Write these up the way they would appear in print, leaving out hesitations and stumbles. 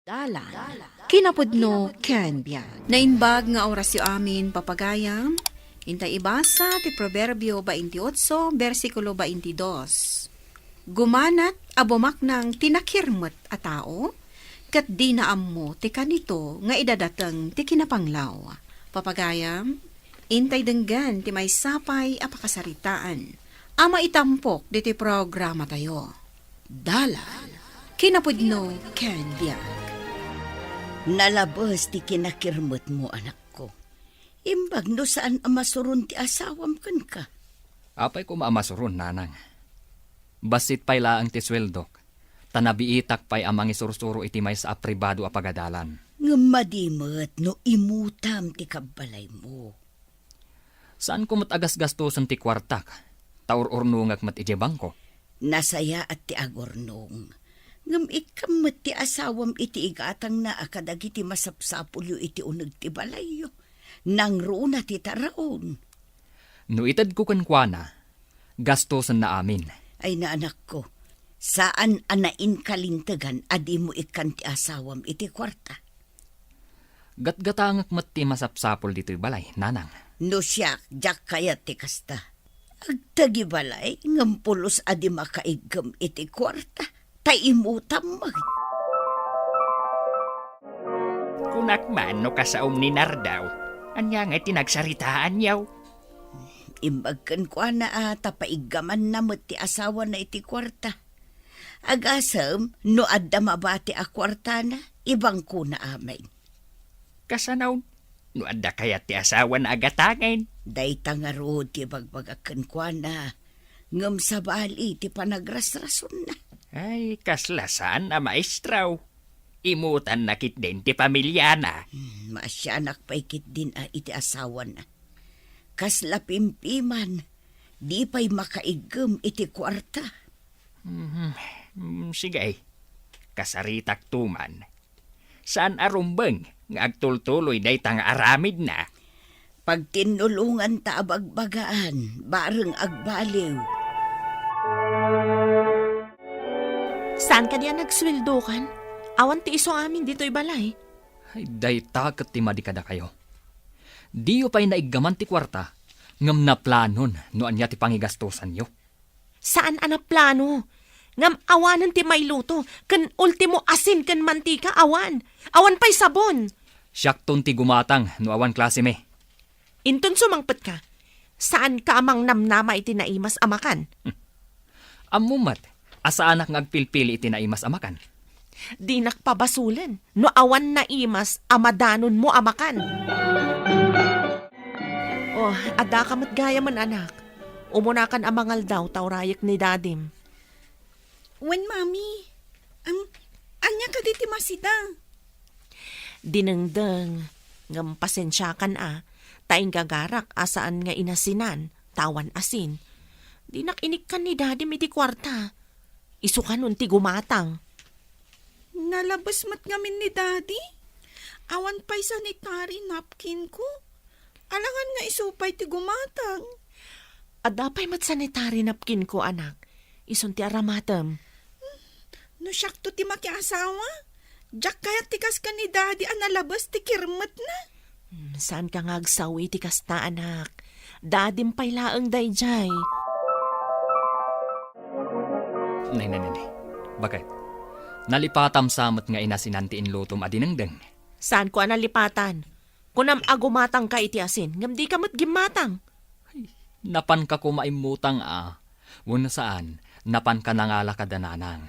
Dalan, kinapudno ken biyan. Nainbag nga orasyo amin papagayam, intay ibasa ti Proverbio 28, versikulo 22. Gumanat abomak ng tinakirmet a tao, kat di naammo ti kanito nga idadateng ti kinapanglaw. Papagayam, intay denggan ti may sapay a pakasaritaan, ama itampok di ti programa tayo. Dalan, kinapudno ken biyan. Nalabas ti kinakirmot mo, anak ko. Imbag no saan amasurun ti asawam kan ka. Apay ko maamasurun, nanang. Basit pay laang ti sweldok. Tanabiitak pay amang isursuro iti may sa apribado a pagadalan. Ngamadimot no imutam ti kabalay mo. Saan ko matagas gastusan ti kwartak? Taur-urnungak mat ije bangko. Nasaya at ti agornong. Ngam ikamat ti asawam iti igatang na akadag iti masapsapulyo iti unag ti balayo. Nang roon ti taraon. No itad ko kankwana, gastusan na amin. Ay na anak ko, saan anain kalintagan adi mo ikan ti asawam iti kwarta? Gatgatangak mat ti masapsapul dito'y balay, nanang. No siyak, jak kayat ti kasta. Agtagi balay, ngampulos adi makaigam iti kwarta. Taimutam mag. Kunak man no kasaom ni Nardaw, anya nga tinagsaritaan yaw. Imbagkan ko na tapaigaman na mo ti asawa na iti kwarta. Agasam, no adda mabati a kwarta na, ibang ko na amay. Kasanaw, no adda kaya ti asawa na agatangin. Dayta nga ro ti bagbagakan ko na, ngam sa bali ti panagrasrason na. Ay, kaslasan na maestraw. Imutan nakit din ti pamilya na. Maasyanak paikit din iti asawa na. Kasla pimpiman, di pa'y makaigam iti kwarta. Sige, kasaritak tuman. Saan arumbeng nga agtultuloy day tang aramid na? Pag tinulungan ta abagbagaan, bareng agbaliw. Saan ka diyan nagsweldokan? Awan ti iso amin dito'y balay. Ay, dayta kat ti madikada kayo. Diyo pa'y naigaman ti kwarta, ngam na planon no anya ti pangigastusan nyo. Saan ana plano? Ngam awanan ti may luto, kan ultimo asin kan mantika awan. Awan pa'y sabon. Siyak ti gumatang no awan klase me. Inton sumangpet ka. Saan ka amang namnama iti naimas amakan? Amumat, asa anak ngagpilpili iti naimas amakan. Di nakpabasulen. No awan naimas, amadanon mo amakan. Oh, ada ka matgaya man anak. Umunakan amangal daw taurayak ni dadim. Wen, mami. Anya ka diti masita? Dinengdeng, ngam pasensyakan taing gagarak asaan nga inasinan, tawan asin. Di nakinikan ni dadim iti kwarta. Isukan nun ti gumatang. Nalabas mat ngamin ni daddy. Awan pa'y sanitary napkin ko. Alangan nga isupay ti gumatang. Adapay mat sanitary napkin ko anak. Ison ti aramatem. No syakto ti makiasawa. Jak kaya tikas ka ni daddy nalabas ti kirmet na. Saan ka ngagsawi ti kasta anak? Dadim pa'y laang dayjay. Nay. Bakit? Nalipatam samot nga inasinantiin lutom adinengdeng. Saan ko analipatan? Kunam agumatang ka iti asin, ngam di ka matgimatang. Napan ka kumaimutang Wano saan, napan ka nangala kadananang.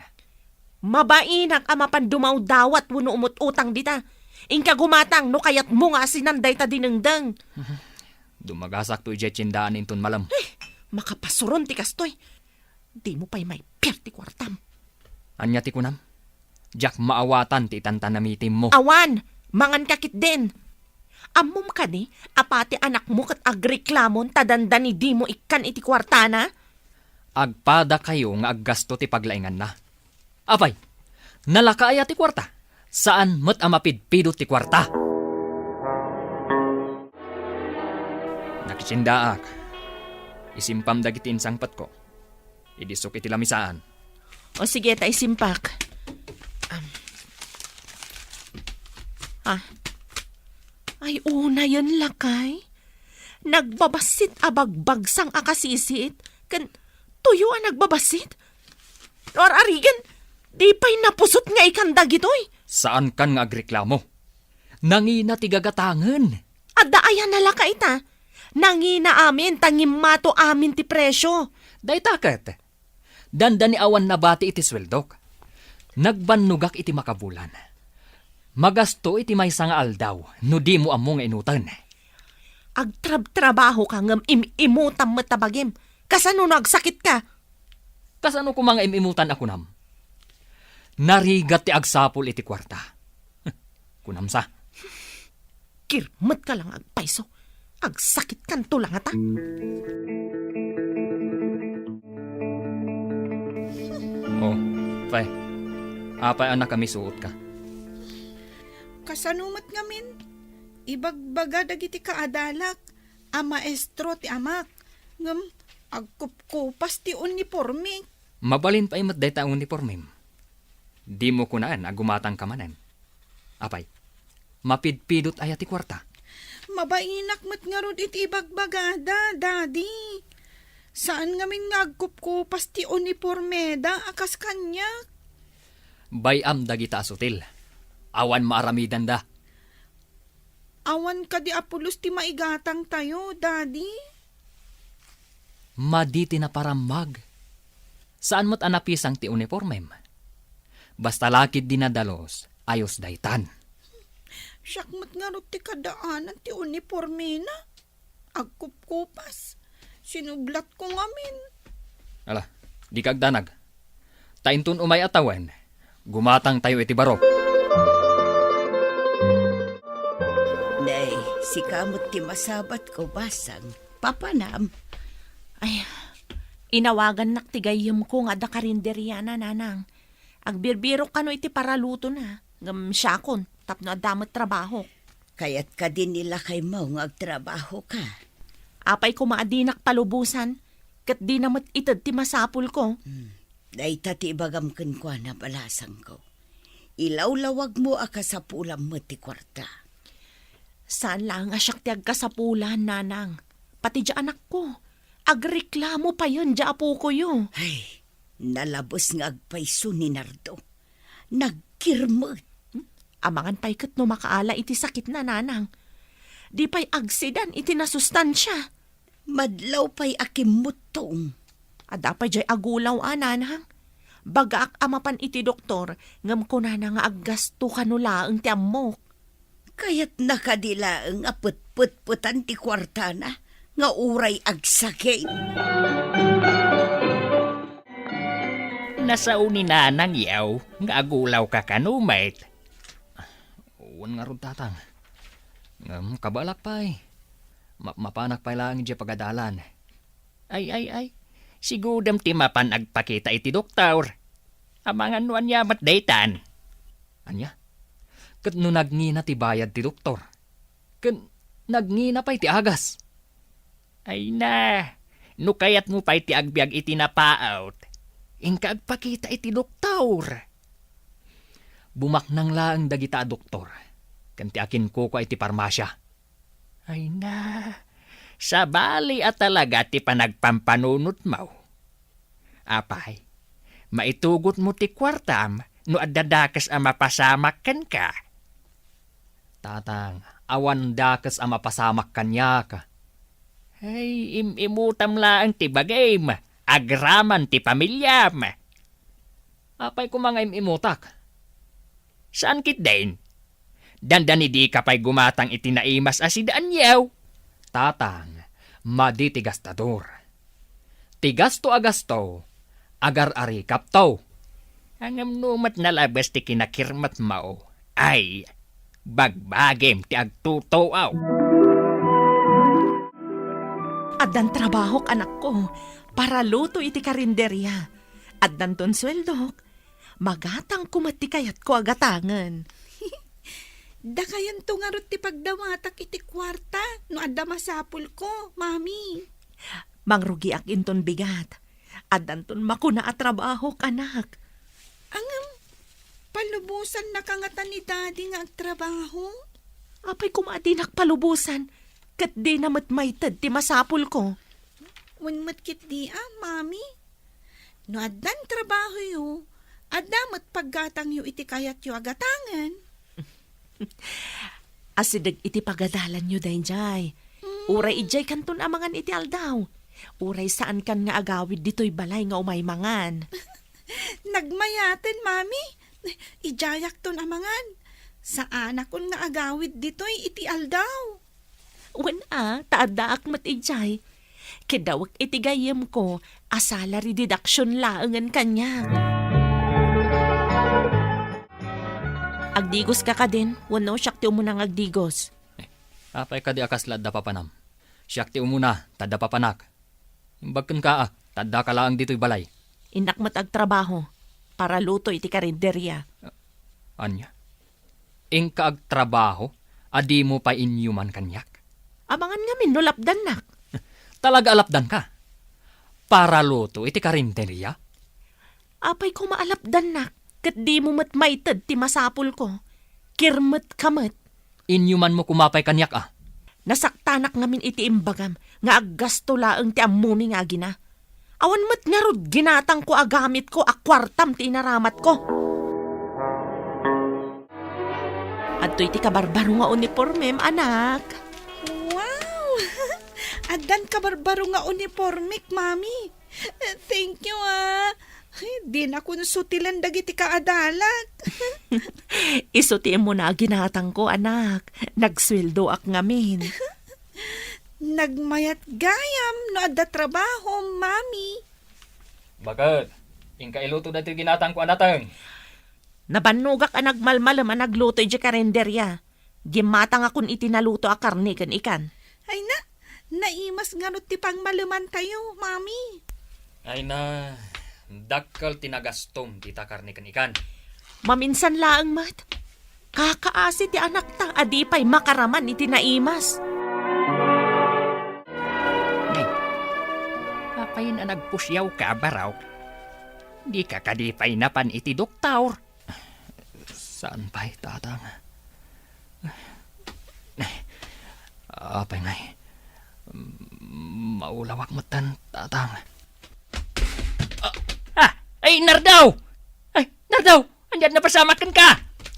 Mabainak amapan dumaw dawat wano umut-utang dita. Ingka gumatang no kayat mo nga asinanday ta dinengdeng. Dumagasak to ijetsindaan inton malam. Makapasuron ti kastoy. Di mo pa'y may perti kwartam. Anya ti kunam? Jak maawatan ti tantanamitim mo. Awan, mangan kakit din. Amom ka ni, apati anak mo kat agreklamon tadandani di mo ikan iti kwartana? Agpada kayo nga aggasto ti paglaingan na. Apay, nalakaaya ti kwarta. Saan mo't amapidpidot ti kwarta? Nakisindaak. Isimpam dagiti insangpat ko. Idisok iti lamisaan. O sige, tay simpak. Ay, una yun lakay. Nagbabasit abagbagsang akasisit. Kan tuyo ang nagbabasit. Nor arigan, di pa'y napusot nga ikandag ito'y. Saan kan nga agreklamo? Nangina ti gagatangan. Adda ayan na lakay ta. Nangina amin, tangim amin ti presyo. Day taket. Dandani awan na bati iti sweldok. Nagbanugak iti makabulan. Magasto iti may nga aldaw, no di mo among inutan. Agtrab-trabaho ka ngam imutam matabagim. Kasano nagsakit ka? Kasano ko mga imimutan ako nam? Narigat ti agsapol iti kwarta. Kunamsa. Kirmat ka lang agpaiso. Agsakit kan tulang ata. Oh, Fay. Apay anak kami suot ka. Kasanumat ngamin. Ibagbaga dagiti kaadalak. A maestro ti amak. Ngam, agkupkupas ti uniforme. Mabalin pa imat day ta uniformem. Di mo kunaan agumatang kamanan. Apay, mapidpidot ayat ti kwarta. Mabainak mat nga rod iti ibagbagada, daddy. Saan ngamin nga agkupkupas ti uniformeda akas kanya? Bayam dagita asutil. Awan maaramidan da. Awan ka di apulos ti maigatang tayo, daddy. Maditi na paramag. Saan mo't anapisang ti uniformem? Basta lakid dinadalos, ayos daytan. Siyakmat nga rod ti kadaanan ti uniforme na. Agkupkupas. Sinublat ko ngamin. Ala, di kagdanag. Taintun umay atawan. Gumatang tayo iti barok. Nay, si kamot ti masabat ko basang. Papanam. Ay, inawagan naktigayam ko nga da karinderya na nanang. Agbirbiro ka no iti paraluto na. Ngam syakon, tapno adamot trabaho. Kaya't ka din nila kay mo nga agtrabaho ka. Apay ko maadinak palubusan. Kat di namat itad ti masapul ko. Day tati bagam kwa na balasang ko. Ilawlawag mo akasapulam mo ti kwarta. Saan lang asyak ti agkasapulan, nanang? Pati di anak ko. Agreklamo pa yun, di apo ko yun. Ay, nalabos nga agpaiso ni Nardo. Nagkirmot. Amangan pa'y kat no makaala iti sakit na, nanang. Di pa'y agsidan iti nasustansya. Madlaw pa'y akimutong. Ada pa jay agulaw, nanang. Bagaak amapan iti doktor, ngam ko na nga aggasto kanula ang tiamok. Kaya't nakadila ang aput-put-putan ti kwarta na, nga uray agsakit. Nasao ni nanang yaw, nga agulaw ka kanumait. Uwan nga rod tatang. Kabalak pa'y. Mapanak pa'y lang di pagadalan. Ay. Sigudam ti mapan agpakita iti doktor. Amangan nuan yamat daytan. Anya? Kat no nagngina ti bayad ti doktor. Kat nagngina pa'y ti agas. Ay na, no kayat mo pa'y ti agbiag iti napaot. Ingka agpakita iti doktor. Bumaknang laang dagita doktor. Kanti akin ko iti parmasya. Ay na, sa bali at talaga ti panagpampanunot mo. Apay, maitugot mo ti kwartam no adadakas ang mapasamak kan ka. Tatang, awan dakas ang mapasamak kanya ka. Ay, imutam lang ti bagay agraman ti pamilyam. Apay ko mga imutak. Saan kit din? Dandani di ka pa'y gumatang itinaimas asidaan yaw. Tatang, madi ti gastador. Ti gasto agasto, agar ari kaptaw. Ang numat na labas ti kinakirmat mao. Ay, bagbagem ti agtutuaw. Addan trabahok anak ko, para luto iti karinderya. Addan ton sweldok, magatang kumati kayat ko agatangan. Da kayan to nga rod ti pagdawatak iti kwarta no adda masapul ko, mami. Mangrugi ak inton bigat. Addan ton makuna at trabaho anak. Angam, Palubusan na kangata ni daddy nga agtrabaho. Apay kumadi nakpalubusan. Kat di namat maytad ti masapul ko. Wanmat kit di mami. No addan trabaho yu, adamat paggatang yu iti kayat yu agatangan. Asidag iti pagadalan nyo dahin jay. Uray ijay kanton amangan iti aldaw. Uray saan kan nga agawid dito'y balay nga umaymangan. Nagmayaten, mami. Ijayak ton amangan. Sa anak kon nga agawid dito'y iti aldaw. Wen taadaak mat ijay. Kidawak iti gayem ko, salary deduction laangan kanya. Agdigos ka din, wano siyak ti umunang agdigos. Apay ka di akas ladda papanam. Siyak ti umuna, tadda papanak. Imbagkan ka tadda ka laang dito'y balay. Inak mat agtrabaho, para luto iti karinderya. Anya? Ing ka agtrabaho, adi mo pa inyuman kanyak. Amangan nga min, no lapdan nak. Talaga alapdan ka. Para luto iti karinderya. Apay ko maalapdan nak, kat di mo mat maitad ti masapul ko. Kirmet kamet. Inyuman mo kumapay kanyak Nasaktanak ngamin iti imbagam, nga aggasto laeng ti ammumi nga gina. Awan mat nga rod ginatang ko agamit ko akwartam ti inaramat ko. Adto iti kabarbaro nga uniformem, anak. Wow! Addan kabarbaro nga uniformik, mami. Thank you, Di na kun sutilan dagiti kaadalag. Isutiin mo na ginatang ko, anak. Nagsweldo ak ngamin. Nagmayat gayam no adda trabaho, mami. Bakit? Ing ka iluto dati ginatang ko anatang. Nabanugak ang nagmalmalam ang nagluto iti karenderya. Gimatang akong itinaluto a karne kan ikan. Ay na, naimas nga no ti pangmaluman tayo, mami. Ay na, dakkal tinagastom tita karne kan ikan. Maminsan laang mat. Kakaasi ti anak ta, adipay makaraman iti naimas. Apayin na nagpusyaw ka, baraw. Di ka kadipay na pan iti doktor. Saan pa'y tatang? Apay ngay. Maulawak matan tatang. Ay, Nardaw! Ay, Nardaw! Andyan na pasamakan ka!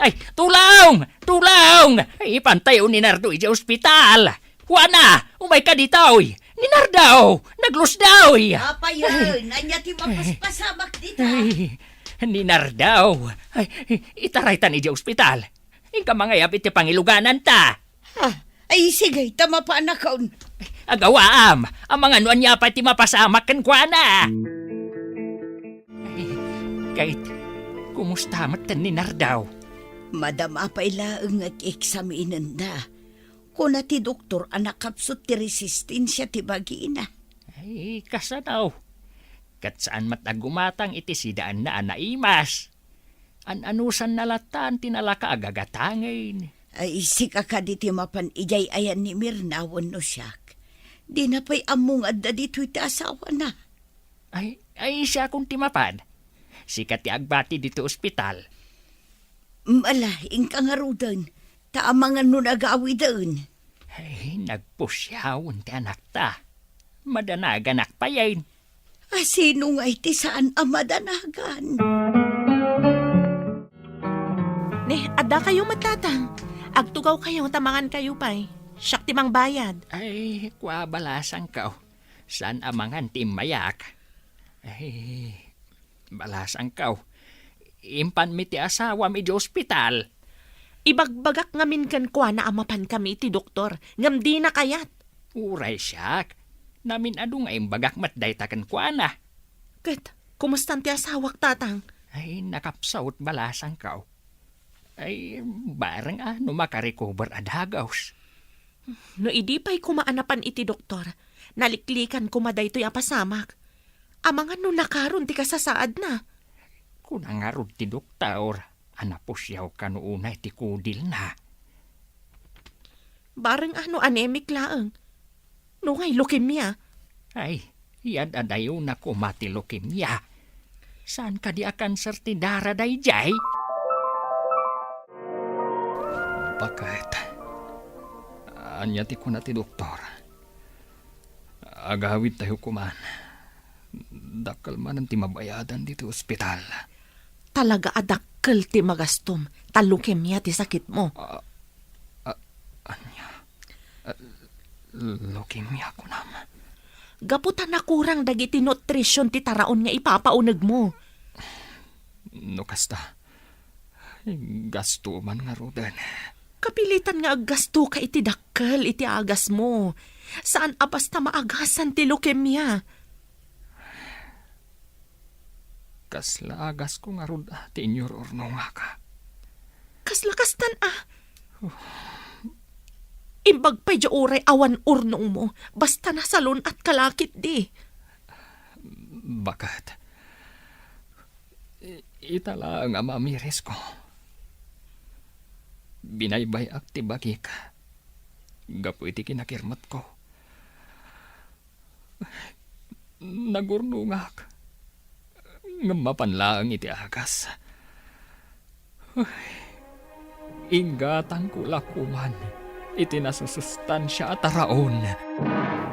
Ay, tulong! Tulong! Ay, pantay ni Nardo iti ospital! Juana! Umay ka ditaw! Ni Nardaw! Naglus daw! Apa yun? Anya ti mapaspasamak dito. Ay, ni Nardaw! Ay, itaraytan iti ospital! Ika mga yap iti pangiluganan ta! Ay sige, tama pa anakaon. Agawaam! Ang mga nuan niya pa iti mapasamakan Juana! Ay, kahit kumusta matan ni Nardaw? Madam apay laeng at eksaminen na. Kuna ti doktor anak kapsot ti resistensya ti bagina. Ay, kasanaw. Kat saan matagumatang iti sidaan na anaimas. An-anusan nalatan tinalaka agagatangin. Ay sika ka di ti mapan ijay ayan ni Mirnawon no siyak. Di na pa'y among adda dito'y ti asawa na. Ay siya kung timapan. Sikat ti agbati dito ospital. Malaing kang arudan. Taamangan no nagawi doon. Ay, nagpusyawon ti anak ta. Madanagan akpayain. Sino nga iti saan amadanagan? Ada kayo matatang. Agtugaw kayo, tamangan kayo pa'y. Siyak timang bayad. Ay, kwa balasang ka. San amangan ti mayak? Ay, balasang ka. Impan mi ti asawa mi di ospital. Ibagbagak ngamin kan kwa na amapan kami ti doktor. Ngam di na kayat. Uray siyak. Namin adu nga imbagak matday takan kwa na. Kat, kumustan ti asawak tatang? Ay, nakapsaut balasang ka. Ay, barang no makarecover adhagaws. No idi pa'y kumaanapan iti doktor. Naliklikan kumaday to'y apasamak. Amangan no nakaron ti kasasaad na. Kunang nga ti doktor, anapusyaw ka noonay ti kudil na. Barang anemic laeng. No ngay leukemia. Ay, yan adayo na kumati leukemia. Saan ka di akan serti dara day jay? Bakit? Anya ti ko na ti doktor. Agawid tayo kuman. Dakal man ang timabayadan dito ospital. Talaga adakkel ti magastom. Talukemya ti sakit mo. Anya? Leukemia ko naman. Gaputan na kurang dagiti nutrisyon ti taraon nga ipapauneg mo. No kasta. Gasto man nga rodan. Kapilitan nga aggasto ka iti dakkel iti agas mo. Saan abas na maagasan ti leukemia? Kasla agas ko nga roda ti inyor orno nga ka. Kaslakastan Imbag pa'y oray awan urnong mo, basta na salon at kalakit di. Bakit? Itala ang amamiris ko. Binaybay ak ti bakik. Gapo iti kinakirmat ko. Nagurnungak. Ngamapanlaang iti agas. Ingatan ko lakuman. Iti nasusustansya at araon.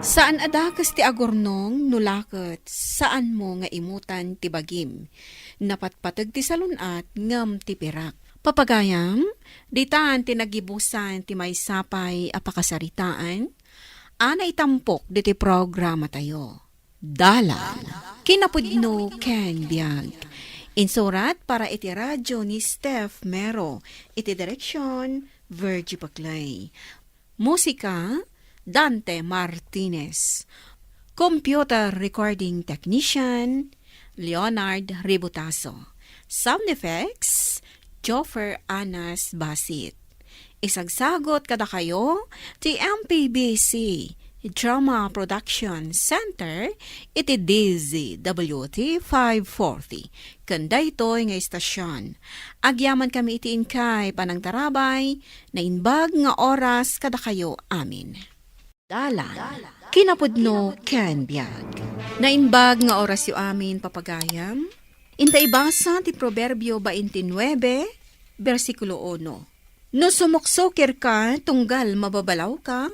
Saan adakas ti agurnong nulakot, saan mo nga imutan ti bagim, napatpatag ti salunat ngam ti pirak. Papagayam, ditaan ti nagibusan ti may sapay apakasaritaan, ana itampok di ti programa tayo. Dalan, kinapudno ken biag. Insurat para iti radyo ni Steph Mero, iti direksyon Virgie Paclay. Musika, Dante Martinez. Computer recording technician, Leonard Ributaso. Sound effects, Joffer Anas Basit. Isagsagot kada kayo, ti MPBC Drama Production Center, iti DZWT 540. Kanda ito'y nga istasyon. Agyaman kami iti inkay panang tarabay, na inbag nga oras kada kayo amin. Dalan, kinapudno ken biag. Na inbag nga oras yu amin papagayam, inta ibasa ti Proverbio 29, versikulo 1. No sumuksokir ka, tunggal mababalaw ka,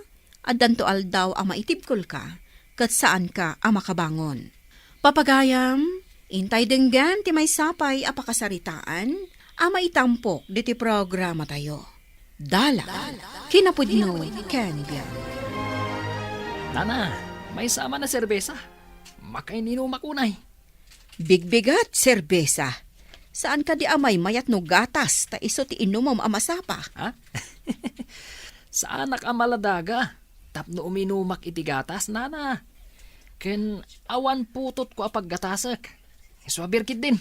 at danto aldaw ang maitibkol ka, kat saan ka ang makabangon. Papagayam, intay denggan ti may sapay apakasaritaan, ang maitampok di ti programa tayo. Dala, kinapudno, ken biag. Nana, may sama na serbesa. Makainino makunay. Bigbigat, serbesa. Saan ka di amay mayat no gatas, ta iso ti inumom amasapa? Ha? Sa anak ang maladaga. Tapno uminumak iti gatas, nana. Ken awan putot ko apag gatasak. Iswabirkit din.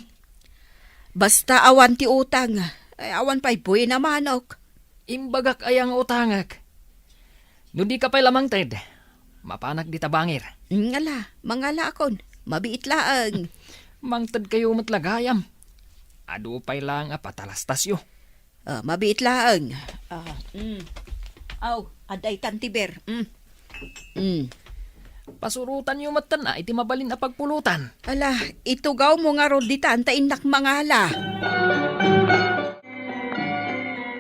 Basta awan ti utang, ay awan pa'y buhay na manok. Imbagak ayang utangak. No di ka pa'y lamang ted. Mapanak di tabangir. Mangala akon, mabiit laang. Mangted kayo matlagayam. Ado pa'y lang patalastasyo. Mabiit laang. Aw, aday tantiber. Pasurutan yung matan na iti mabalin na pagpulutan. Ala, itugaw mo nga roditan ta inak mangala.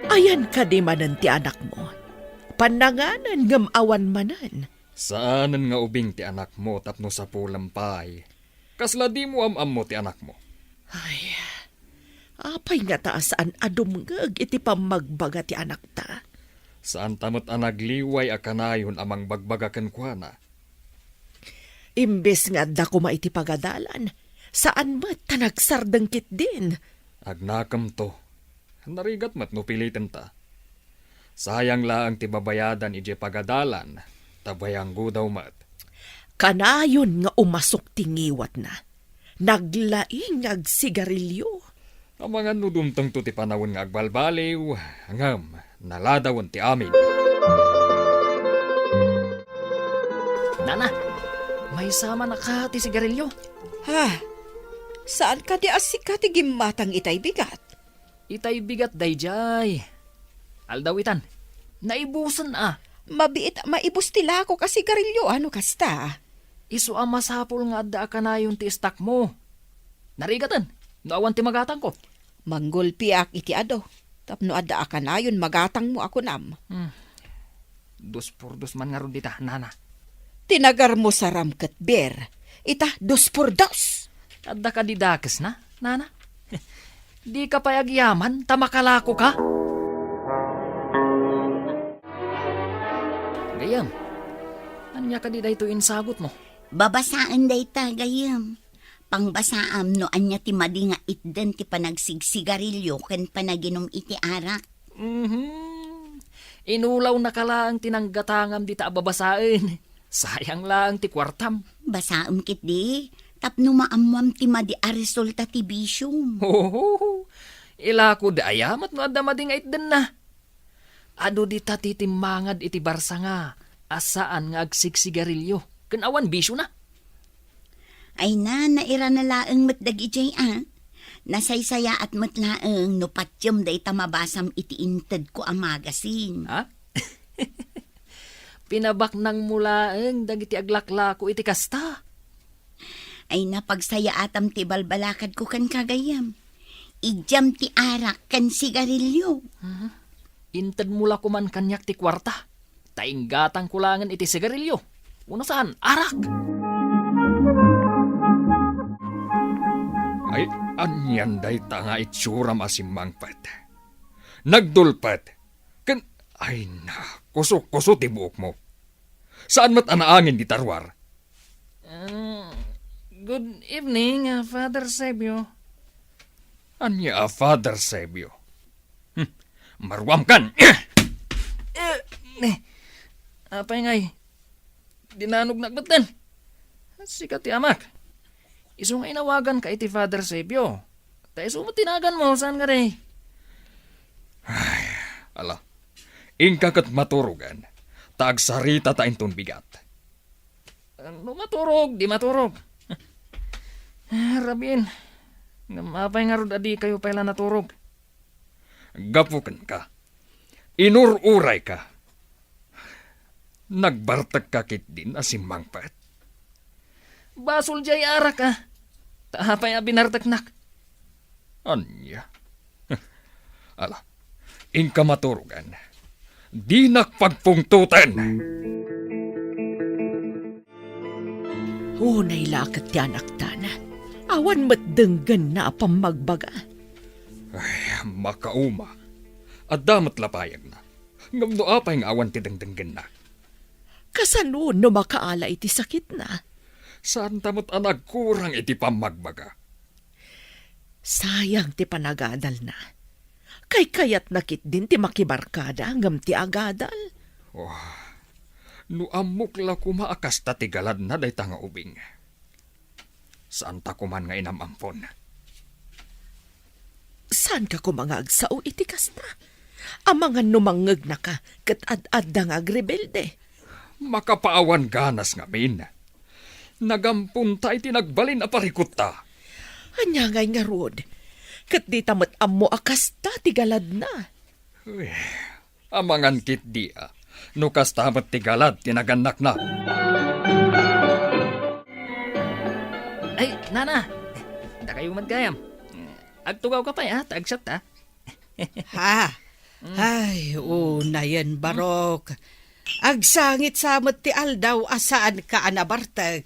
Ayan ka di manan ti anak mo. Pananganan ngam awan manan. Saanan nga ubing ti anak mo tapno sa pulampay? Kasla di mo am mo ti anak mo. Ay, apay nga taasaan adumngag iti pamagbaga ti anak ta. Saan tamot anagliway akanayon amang bagbagakan kwa na? Imbes nga da ko maiti pagadalan, saan mat tanagsardangkit din. Agnakam to. Narigat mat no pilitin ta. Sayang laang ti babayadan ije pagadalan, tabayang gudaw mat. Kanayon nga umasok tingiwat na. Naglaing agsigarilyo. Ang mga nudumtang to ti panawon nga agbalbaliw, ngam, naladawan ti amin. Nana, may sama na ka ti sigarilyo. Ha? Saan ka di asika ti gimatang itay bigat? Itay bigat dayjay. Aldawitan, naibusan Mabiit maibus tila ako kasi garilyo ano kasta. Isu ang masapol nga adda ka na yung ti stak mo. Narigatan, naawan ti magatang ko. Manggulpiak iti ado. Tapno adda ka na yun, magatang mo ako nam. Dos por dos man nga ron dita, nana. Tinagar mo sa ramkat ber. Ita, 2 por 2. Adda ka di dakes na, nana. Di ka payagyaman, tamakalako ka. Gayam, anya ka di dayto insagot mo? Babasaan day ta, gayam. Pangbasaam no anya ti madi nga itden ti panagsigsigarilyo ken panaginom iti arak. Inulaw na ka lang tinanggatangam di ta babasain. Sayang lang ti kwartam. Basaam kit di, tapno maamwam ti madi a resulta ti bisyum. Oh, ilako dayamat no adda mading itden na. Ado di ta titimangad iti barsa nga. Asaan nga agsigsigarilyo. Ken awan bisyo na. Ay naira na laeng matdag ijay Nasaysaya at matlaeng no patyam day tamabasam iti inted ko ang magasin. Ha? Pinabak nang mulaeng dagiti aglaklako iti kasta. Ay napagsaya atam ti balbalakad ko kan kagayam. Idyam ti arak kan sigarilyo. Inted mula kuman kanyak ti kwarta. Tainggatang kulangan iti sigarilyo. Una saan? Arak! Ay, anyan day tanga itsuram asimangpat. Nagdulpat. Ay na, kuso ti buok mo. Saan mat anaangin di tarwar? Good evening, Father Sebio. Anya, Father Sebio. Marwam kan. Apay ngay, dinanog nagbatan. Sikat ti amak. Iso nga inawagan ka iti Father Sebio. Ta iso matinagan mo, saan ka rin? Ala, ingkakat maturugan. Tagsarita ta inton bigat. No maturog, di maturog. Rabin, apay nga rod adi kayo pala naturog. Gapukan ka. Inururay ka. Nagbartag kakit din asimangpat. Basol jay arak ka. Tapay binartaknak. Anya? Ala, ingka maturugan. Di nakpagpungtutan. Unay lakat ti anak tana. Awan matdenggan na apang magbaga. Ay, makauma. At damat lapayag na. Ngam no apay nga awan ti dengdenggan na. Kasano no makaala iti sakit na? Saan tamot anag kurang iti pamagbaga? Sayang ti panagadal na. Kay kayat nakit din ti makibarkada ngam ti agadal. No amok la kumaakas ta ti galad na day tanga ubing. Saan ta kuman nga inamampon? Saan ka kumangagsaw iti kasta? Amangan numangeg na ka kat ad-adda nga agrebelde. Makapaawan ganas nga min. Nagampunta iti nagbalin a parikot ta. Anya ngay nga rod. Kat di tamat ammo akasta ti galad na. Amangan kit di no kastamat ti galad tinaganak na. Ay, nana. Da kayo magkayam. Agtugaw ka pa taagsat ta. Ha? Ay, una yan, Barok. Agsangit samot ti aldaw asaan ka anabartag.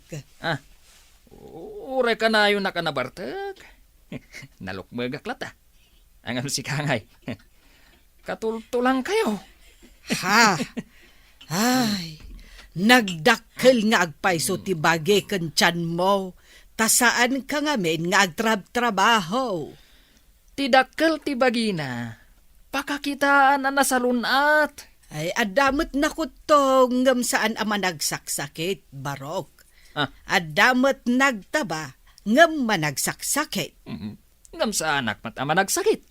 Ure ka na yun na kanabartag. Nalukmagak lata. Ang si Kangay. Katultulang kayo. Ha? Ay, nagdakkel nga agpaiso ti bagay ken tiyan mo. Tasaan ka ngamin nga agtrab-trabaho. Tidakkel ti bagina. Pakakitaan na nasalunat. Ay, adamot na kutong ngam saan ama nagsaksakit, Barok. Adamot nagtaba ngam managsaksakit. Ngam sa anak matama nagsakit.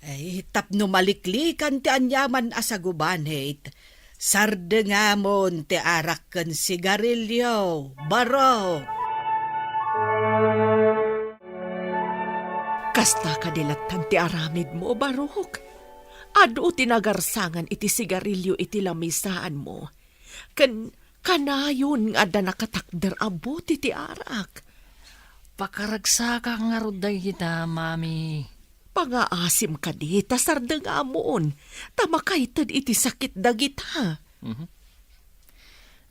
Ay, tapno maliklikan ti anyaman asagubanit. Sarde nga mon ti arak ken sigarilyo, Barok. Kasta kadilatan ti aramid mo, Barok. Ado tinagarsangan iti sigarilyo iti lamisaan mo. Kanayon nga da nakatakder abot iti arak. Pakaragsaka nga roday kita, mami. Pangaasim ka di, tasardang amon. Tamakaitan iti sakit dagit ha.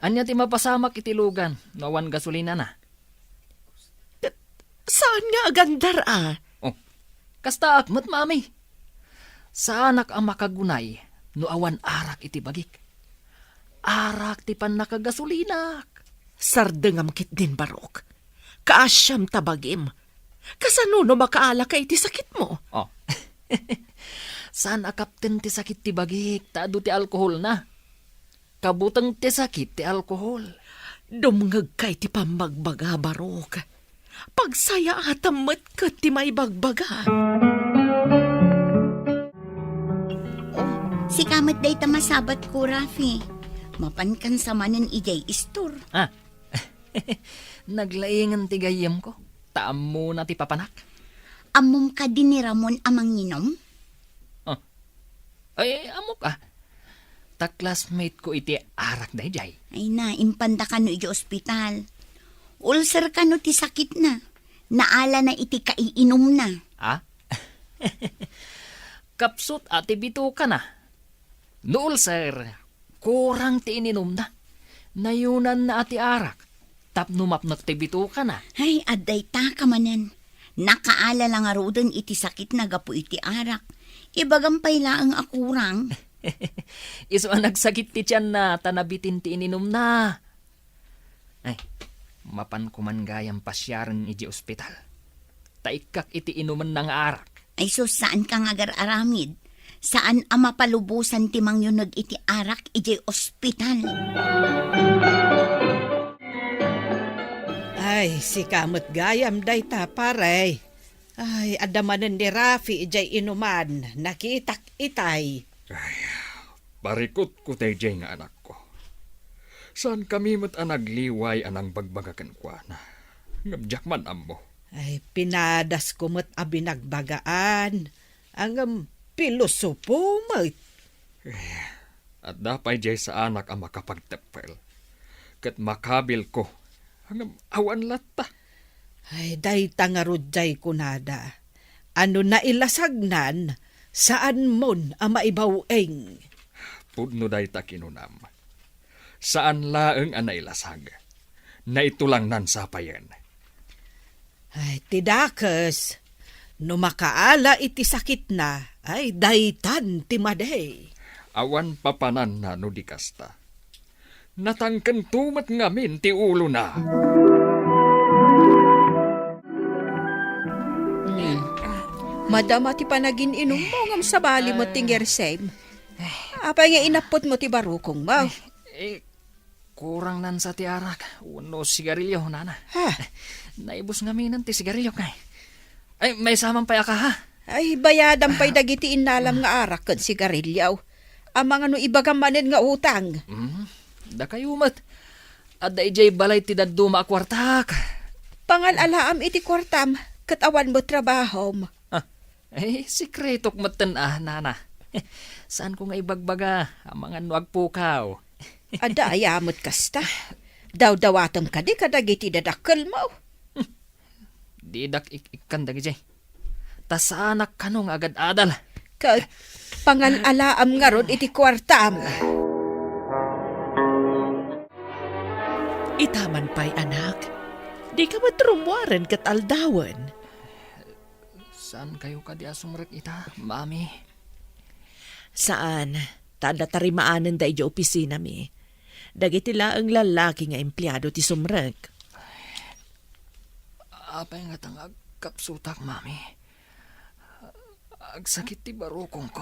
Anya ti mapasamak iti lugan, nawan gasolina na. Saan nga agandar ah? Oh, kasta akmat, mami. Sa anak ang makagunay, no awan arak iti bagik. Arak ti pan nakagasulinak. Sardengam kit din barok. Kaasyam tabagim. Kasano no makaala ka iti sakit mo? Oh. Saan akapten ti sakit ti bagik, taado ti alkohol na. Kabutang ti sakit ti alkohol. Dumngag kay ti pamagbaga barok. Pagsaya atamet ka ti may bagbaga. Si kamat day tamasabat ko, Rafi. Mapankan sa manan ijay istor. Ah, naglaingan ti gayem ko. Taam mo na ti papanak. Amom ka din ni Ramon amang inom? Ay, amok ah. Ta-classmate ko iti arak day jay. Ay na, impanda ka no iti ospital. Ulcer ka no ti sakit na. Naala na iti kaiinom na. Ah? Kapsut ati bito ka na. Nool sir, kurang ti ininom na. Nayunan na ati arak. Tapnumapnak ti bito ka na. Ay, aday ta ka manan. Nakaala lang arudan iti sakit na gapu iti arak. Ibagampay laang akurang. Iso ang nagsakit ti tiyan na tanabitin ti ininom na. Ay, mapan kuman gayang pasyaran iti ospital. Taikak iti inuman ng arak. Ay so saan ka nga aramid? Saan ang mapalubusan ti mangyunag iti arak iti ospital? Ay, si kamot gayam day ta, paray. Ay, adamanan ni Rafi ijay inuman. Nakitak itay. Barikot ko tayo nga anak ko. Saan kami mat anagliway anang bagbagakan kwa na? Ngabjak man amo. Ay, pinadas ko mo't abinagbagaan. Ang pilosopo mo't. At dapay jay sa anak ang makapagtepel. Kat makabil ko. Hanggang awan lata. Ay, day tangarod jay kunada. Ano na ilasagnan, saan mon ang maibaweng? Pudno day ta kinunam. Saan laeng ang nailasag? Na ito lang nansapayan. Ay, tidakas. No makaala iti sakit na, ay daytan ti maday. Awan papanan na no di kasta. Natangkan tumat ngamin ti ulo na. Madama ti panagin inom mo ngam sa bali mo tinger same. Apay nga inapot mo ti barukong mo. Kurang nan sa ti arak. Uno sigarilyo, nana. Ha? Naibos ngamin ti sigarilyo kay. Ay, may samang paya ka ha? Ay, bayadan pa'y dagiti inalam nga arak kan sigarilyaw. Ang mga no ibagamanin nga utang. Da kayo mat. At da ijay balay ti daduma akwartak. Pangalalaam iti kwartam, katawan mo trabaho mo. Sikretok matan nana. Saan ko nga ibagbaga ang mga nuag pukaw? Ada ayamot kasta. Daw-dawatom ka di kadagiti dadakkel mo. Didak ikan dagi jay. Tasanak kanong agad adal. Pangalalaam nga ron iti kwartam. Itaman pa'y anak. Di ka matrumwaran kat aldawan. Saan kayo kadi asumrek ita, mami? Saan? Tada tarimaanan da ija opisina mi. Dagiti laang lalaki nga empleyado ti sumrek. Apay nga tang agkapsutak, mami. Agsakit ti barukong ko.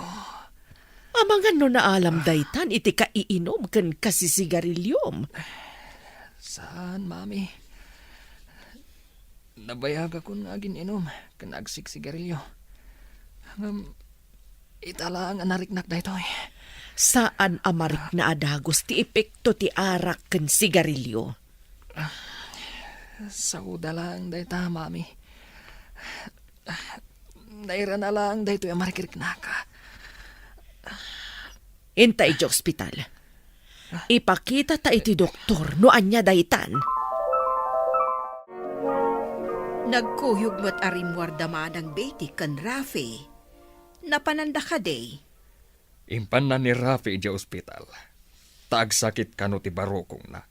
Amangan no naalam daytan iti kaiinom kan kasisigarilyon. Saan, mami? Nabayag ako nga gininom kan agsiksigarilyo. Itala ang anariknak da ito eh. Saan amarik na adagos ti epekto ti arak kan sigarilyo? Sauda lang da ita, mami. Naira na lang da ito yung marikiriknaka. Inta iti ospital. Ipakita ta iti doktor no anya daytan. Nagkuyog mo't arimwar damanang beti kan Rafi. Napananda ka day. Impan na ni Rafi iti ospital. Tagsakit ka no ti barokong na.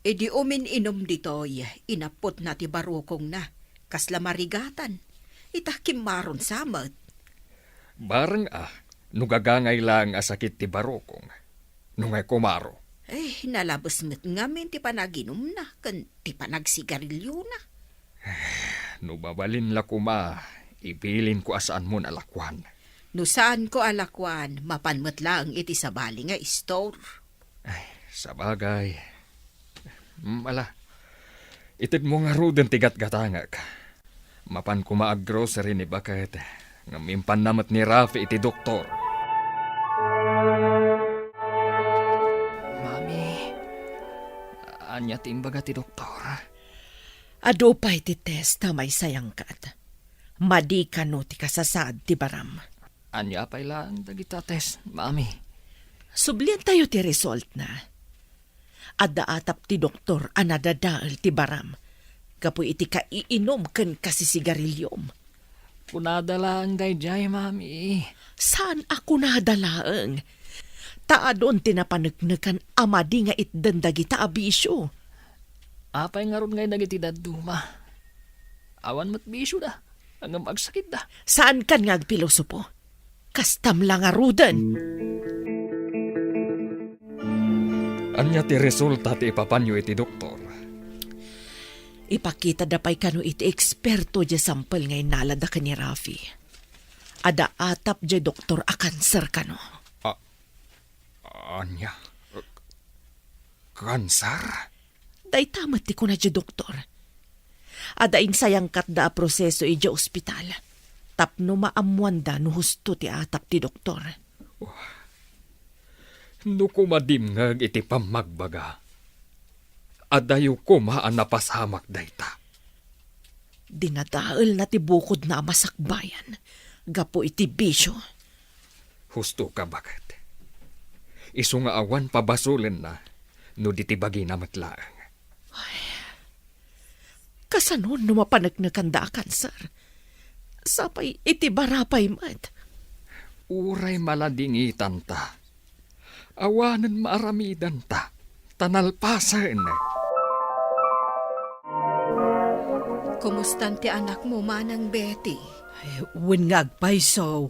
E di umin-inom ditoy, inapot na ti barukong na. Kasla marigatan. Itakim maron samat. Bareng nugagangay lang asakit ti barokong. Nungay kumaro. Nalabas met ngamin ti panaginom na, kan ti panagsigarilyo na. Nubabalin la kuma, ibilin ko asaan mo nalakwan. No saan ko alakwan, mapanmat lang iti sabali nga store. Sa bagay. Itid mo nga ruden tigat-gatangag. Mapan ko maag-grocery ni Bakit. Ngamimpan namat ni Rafi iti doktor. Mami, anya timbaga ti doktor. Ado pa iti test na may sayangkat. Madi ka no ti kasasad ti baram. Anya pa'y lang dagita test, mami. Sublian tayo ti result na. Adda atap ti doktor anadadaal ti baram. Kapoy iti kaiinom ken kasisigaryom. Punada lang dayjay, mami. Saan ako nadalaang? Taadon tinapanagnagan amadi nga itdandagita abisyo. Apay nga ron ngay dagiti daduma. Awan mat bisyo da. Hanggang magsakit da. Saan kan nga agpilosopo? Kastam lang arudan. Anya ti resulta ti ipapanyo iti doktor. Ipakita dapay kano iti eksperto dya sampel ngay nalada ka ni Rafi. Ada atap dya doktor a kanser kano. Anya? Kansar? Day tamat ti ko na dya doktor. Ada insayang kat da proseso ija ospital. Tapno maamuanda no husto ti atap ti doktor. No kumadimngag iti pamagbaga. Adayo ko maan napasamak dayta. Dinadaal na ti bukod na masakbayan. Gapo iti bisyo. Husto ka Bakit? Isu nga awan pabasulin na no ditibagi na matlaang. Kasanon no mapanagnagan da kanser. Sapay iti barapay mat. Uray maladingitan ta. Awanan maaramidan ta. Tanalpasan. Kumustan ti anak mo, Manang Betty? Wen nga agpayso.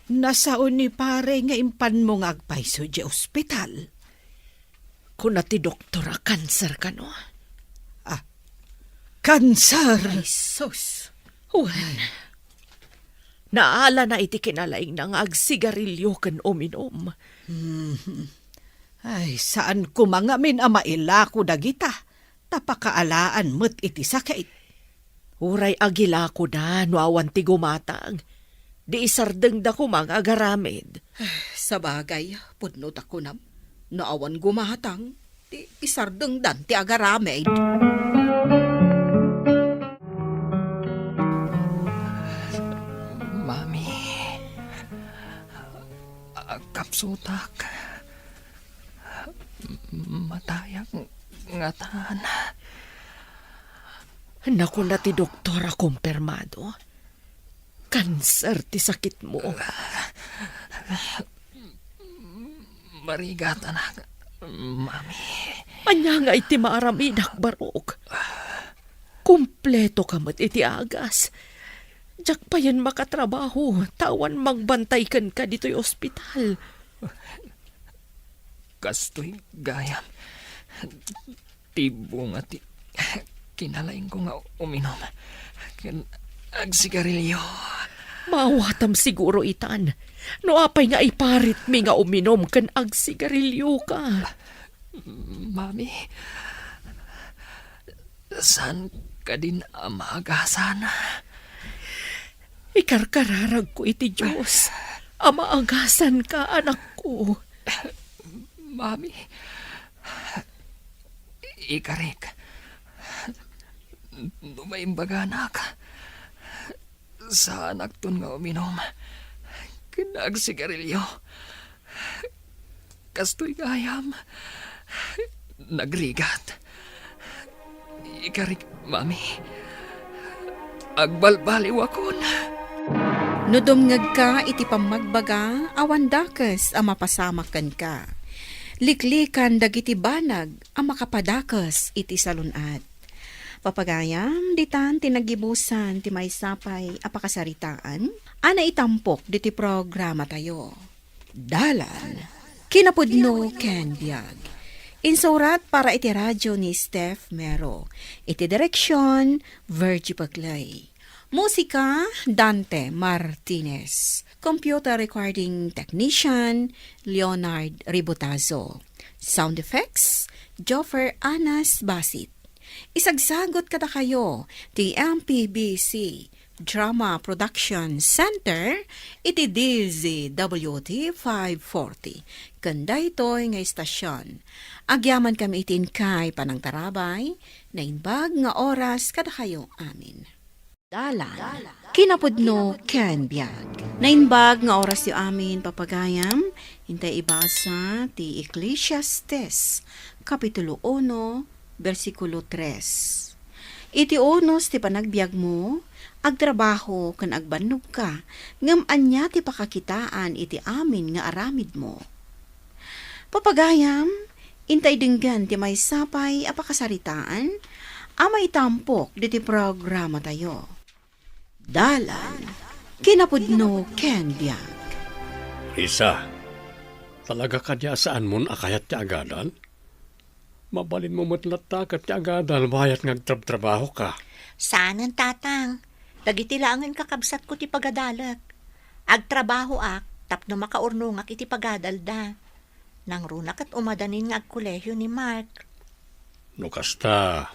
Nasaon ni pare nga impan mo nga agpayso di ospital. Kuna ti doktor a kanser kano. Kanser! Ay, sus! Naala na iti kinalaing nang agsigarilyo ken uminom. Ay, saan ko mga min amaila ko dagita? Tapakaalaan mo't iti sakit. Uray agila ko na no awan ti gumatang. Di isardeng da ko mga agaramid. Sa bagay, pudnot ako na. Naawan gumatang, ti isardeng dan ti agaramid. Mami, kapsutak. Matayak ngatan. Naku na ti doktor a kumpirmado. Kanser ti sakit mo. Marigat anak, mami. Anya nga iti maaramidak barok. Kumpleto ka mat iti agas. Diyak pa yan makatrabaho. Tawan magbantay kan ka dito'y ospital. Kastoy gayam. Tibo nga ti kinalain ko nga uminom. Agsigarilyo. Mawatam siguro itan. No apay nga iparit mi nga uminom kan agsigarilyo ka. Mami, saan ka din amaagasan? Ikarkararag ko iti Diyos. Amaagasan ka, anak ko. Mami, ikarik. Numaimbaga anak. Sa anak ton nga uminom. Kinagsigarilyo. Kastoy gayam. Nagrigat. Ikarik, mami. Agbalbaliw akon. No dumngag ka iti pamagbaga, awan dakes ang mapasamakan ka. Liklikan dagiti banag ang makapadakas iti salunat. Papagayam, ditan tinagibusan ti maysapay apakasaritaan, ana itampok diti programa tayo. Dalan, kinapudno ken biag. Insurat para iti radyo ni Steph Mero. Iti direksyon, Virgie Paglay. Musika, Dante Martinez. Computer recording technician, Leonard Ributazo. Sound effects, Joffer Anas Basit. Isagsagot kada kayo, ti MPBC Drama Production Center, iti DZWT 540. Kanda ito'y nga istasyon. Agyaman kami itin kay Panang Tarabay, na inbag nga oras kada kayo amin. Dalan. Kinapudno ken biag. Nainbag nga oras yu amin papagayam, hintay ibasa ti Ecclesiastes, Kapitulo 1, versikulo 3. Iti unos ti panagbiag mo, agtrabaho kan agbannog ka, ngam anya ti pakakitaan iti amin nga aramid mo. Papagayam, intay dinggan ti may sapay apakasaritaan, amay tampok diti programa tayo. Dalan, kinapudno ken biag. Risa, talaga ka diya saan mon akayat ti agadan? Mabalin mo matlata ka ti agadal bayat ngagtrabaho ka. Saan ang tatang? Dagiti langan kakabsat ko ti pagadalag. Agtrabaho ak, tapno makaurnungak iti pagadalda. Nang runak at umadanin nga agkolehyo ni Mark. No kasta,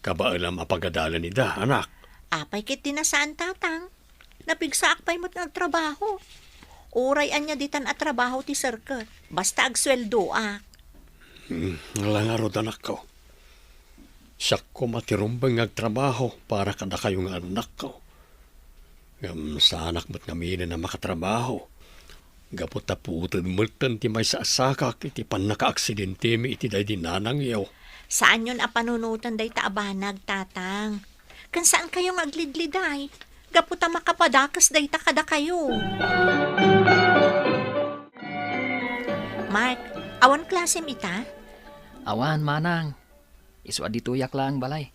kabaalam apagadalan ni da, anak. Apay kit tinasaan tatang. Napigsaak pa'y mo't nagtrabaho. Uray anya ditan at trabaho ti sirket. Basta agsweldo ak. Langarod anak ko. Siyak ko matirumbang ngagtrabaho para kada kayong anak ko. Ngam sa anak mo't ngaminin na makatrabaho. Gapot na putod multan ti may saasakak iti pan naka-aksidente mi iti day dinanang yaw. Saan yun apanunutan day taabanag tatang? Kan saan kayong aglidliday? Gaputa makapadakas day ta kada kayo. Mark, awan klase ita? Awan, manang. Iswa dituyak lang balay.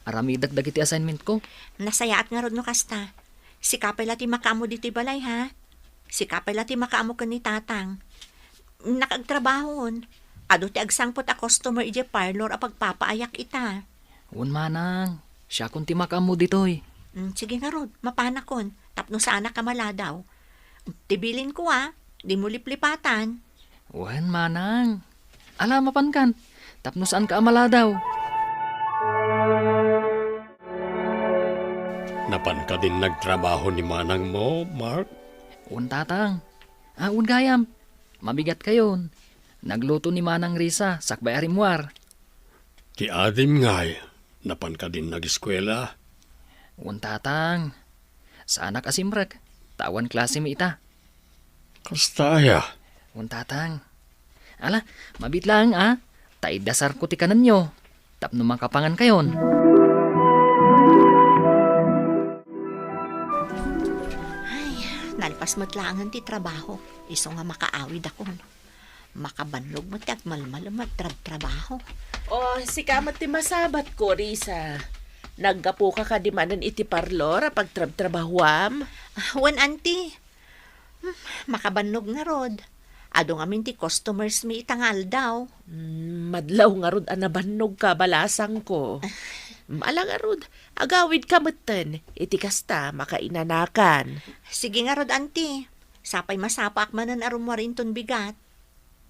Arami dagdag iti assignment ko. Nasayaat nga rod no kasta. Sikapay lati makaamo diti balay ha. Sikapay lati makaamo ka ni tatang. Nakagtrabahon. Ado ti agsangpot a customer ije parlor a pagpapaayak ita. Un manang. Siya kung timakam mo ditoy. Sige nga rod, mapanakon. Tapno sa anak ka maladaw. Tibilin ko ha. Di mo liplipatan. Wan manang. Alam mapan kan. Tapno saan ka amala daw. Napan ka din nagtrabaho ni manang mo, Mark? Un tatang. Un gayam. Mabigat kayon. Nagluto ni manang Risa. Sakbay arimwar. Ti adim ngay. Napan ka din nag-eskwela? Un tatang. Sa anak asimrek. Tawan klase mi ita. Kastaya. Un tatang. Ala, mabit lang Taidasar ko ti kanan nyo. Tapno makapangan kayon. Nalpas matlangan ti trabaho. Iso nga makaawid ako. Makabanlog mo ti agmalmal magtrabaho. Oh, si kamat ti masabat ko, Risa. Naggapo ka ka di manan iti parlor a pagtrabahuam. Wan auntie. Makabanlog nga rod. Ado nga ti customers mi itangal daw. Madlaw nga rod anabannog ka balasang ko. Alang nga rod, agawid ka matan. Iti kasta makainanakan. Sige nga rod auntie. Sapay masapak manan arumwarin ton bigat.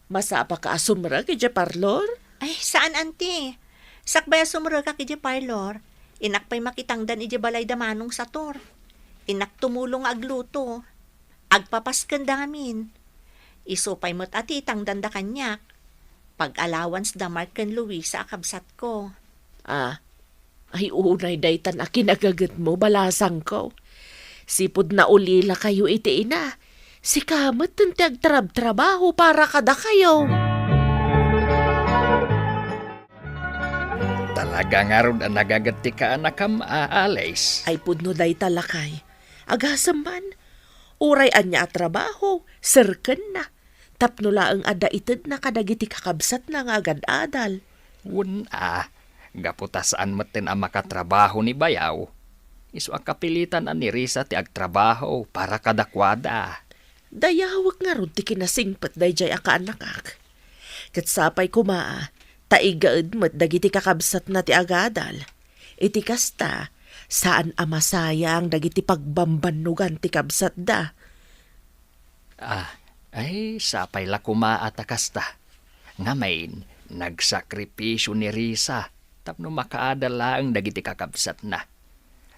Masapa ka asumra kaya parlor? Ay, saan auntie? Sakbay asumra ka kaya parlor. Inakpay makitangdan ije balay damanong sa tor. Inak tumulong agluto. Agpapaskan damin. Isupay mo't ati tangdan da kanyak. Pag-allowance da Mark ken Luisa akabsat ko. Ay unay daytan a kinagagat mo balasang ko. Sipod na ulila kayo iti ina. Si kamat tentag trabaho para kada kayo. Talaga nga ron ang nagagati ka anak kam aalis. Ay pudno day talakay. Agasam man, Uray anya at trabaho, sirken na. Tapno laang ada ited na kadagiti kakabsat na nga agad-adal. Gaputasaan maten ang makatrabaho ni Bayaw. Isu akapilitan ni Risa ti agtrabaho para kadakwada. Dayawak nga ron ti kinasingpat dayjay akaanakak. Katsapay kumaa, taigaed mat dagiti kakabsat na ti agadal. Iti kasta, saan amasayang dagiti pagbambanugan ti kabsat da. Sapay la kumaa takasta. Ngamain, nagsakripisyo ni Risa tapno makaadal laang dagiti kakabsat na.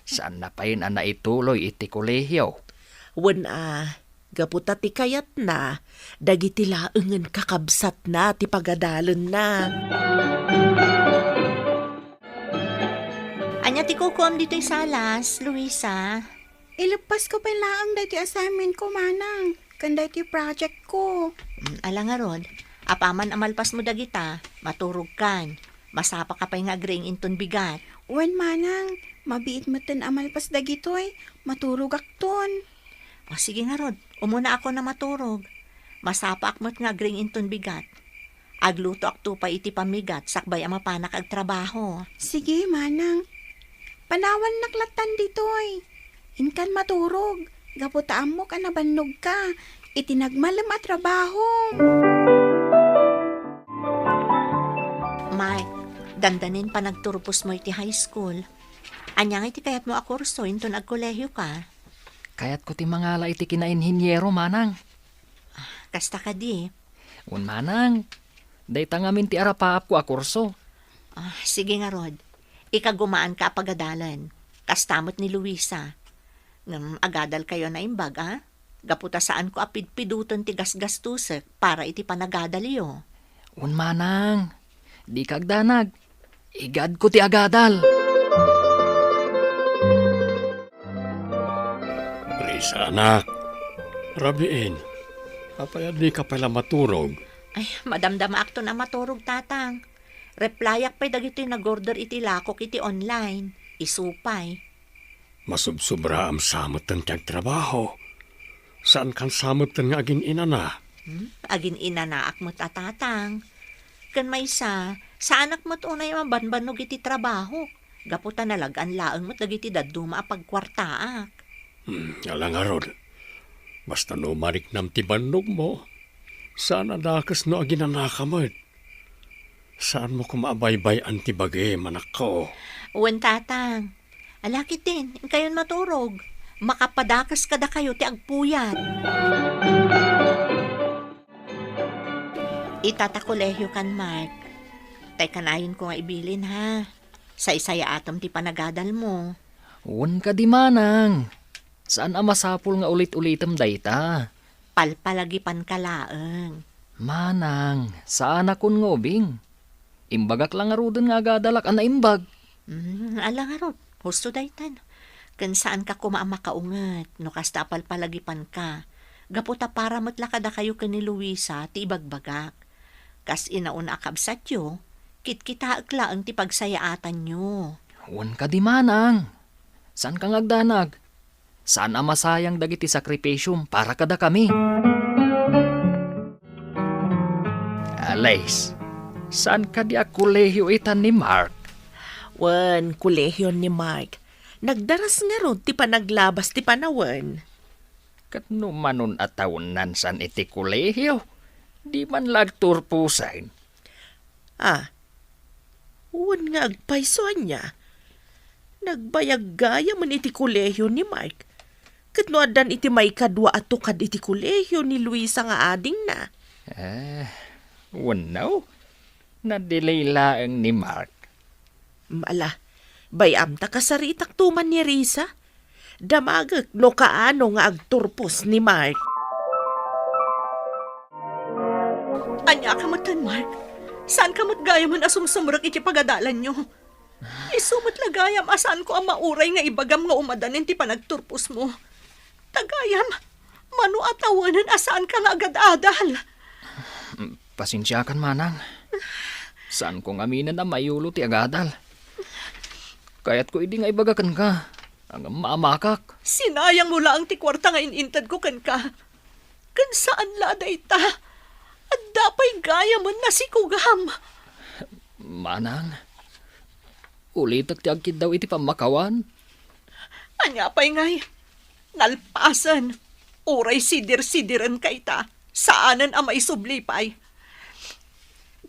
Saan na pain ana ituloy iti kolehiyo? Gaputa ti kayat na, dagiti laengen kakabsat na ti pagadalen na. Anya ti kukuam dito'y salas, Luisa. Ilupas ko pa laang dati assignment ko, manang. Kanda ti project ko. Ala nga rod, apaman amalpas mo dagita, maturog kan. Masapa ka pa'y nga agring inton bigat. Wen manang, mabiit mo ten amalpas dagitoy. Maturog akton. O sige nga rod, umuna ako na maturog. Masapa akmot nga agring inton bigat. Agluto akto pa iti pamigat, sakbay ang mapanak ag trabaho. Sige, manang. Panawan naklatan ditoy. Inkan maturog. Gaputaan mo ka na bannog ka. Itinagmalam at trabaho. Mike, dandanin pa nagturpos mo iti high school. Anyang iti kayat mo akurso, inton agkolehyo ka. Kayat ko ti mangala iti kinainhinyero, manang. Kasta ka di. Manang, dayta ngamin ti arapaap ko akurso. Sige nga rod, ikagumaan ka pagadalan. Kastamot ni Luisa. Agadal kayo na imbag, Gaputa saan ko apidpiduton ti gasgastusek para iti panagadaliyo. Manang, di kagdanag. Igad ko ti agadal. Risa, anak. Rabiin, apayad di ka pala maturog. Ay, madamdama akto na maturog, tatang. Replyak pa'y dagito nag-order iti lakok iti online. Isupay. Masubsubra am samot ng tiyag trabaho. Saan kan samot ng agin ina na? Agin ina na akmot atatang. Kan may saan akmot unay mabanbanog iti trabaho. Gaputa nalagan laang mo't dagiti daduma apagkwartaak. Alang arod. Basta no marik nam ti bandog mo. Saan adakas no agin anakamad? Saan mo kumabaybay antibagay manak ko? Uwan tatang. Alakit din, kayon maturog. Makapadakas kada kayo ti agpuyat. Itatakolehyo kan, Mark. Tay kanayon ko nga ibilin, ha? Sa isaya atom ti panagadal mo. Ka di, manang. Saan amasapul nga ulit-ulitam dayta? Palpalagipan ka laeng. Manang, saan akon ngobing? Imbagak lang arudan nga agadalak ana imbag. Alang arot, husto daytan. Kan saan ka kumaamakaungat, no kasta palpalagipan ka. Gaputa para matlakada kayo ka ni Luisa, ti ibagbagak. Kas inauna akabsat yo, kitkita aglaang ti pagsayaatan nyo. Ka di, manang. Saan kang agdanag? Saan amasayang dagiti sakripisyum para kada kami? Alays, saan ka di akulehyo itan ni Mark? Kulehyo ni Mark. Nagdaras nga ron ti panaglabas ti panawan. Katno manon atawnan san iti kulehyo? Di man lagturpusain. Nga agpaysoan niya. Nagbayag gaya man iti kulehyo ni Mark. Katno adan iti may kadwa at tukad iti kulehyo ni Luisa nga ading na. Wanaw, nadelay laeng ni Mark. Bayam ta kasaritak tuman ni Risa. Damagak no kaano nga agturpos ni Mark. Anya ka matan, Mark? Saan ka matgayam man asumsumrak iti pagadalan nyo? Isumot lagayam asan ko ang mauray nga ibagam nga umadanin ti panagturpos mo. Tagayam, mano atawanan asaan ka nga agad-adal. Pasensya kan, manang. Saan kong aminan na mayulo ti agadal? Kaya't ko idi nga ibagakan ka. Ang mamakak. Sinayang mo lang ti kwarta nga inintad ko kan ka. Kan saan laday ta? At dapay gaya mo na si Kugam. Manang, ulitak ti agkid daw iti pamakawan. Anya pa'y ngay. Nalpasan. Oray sidir-sidiran kay ta. Saanan ang maisublipay.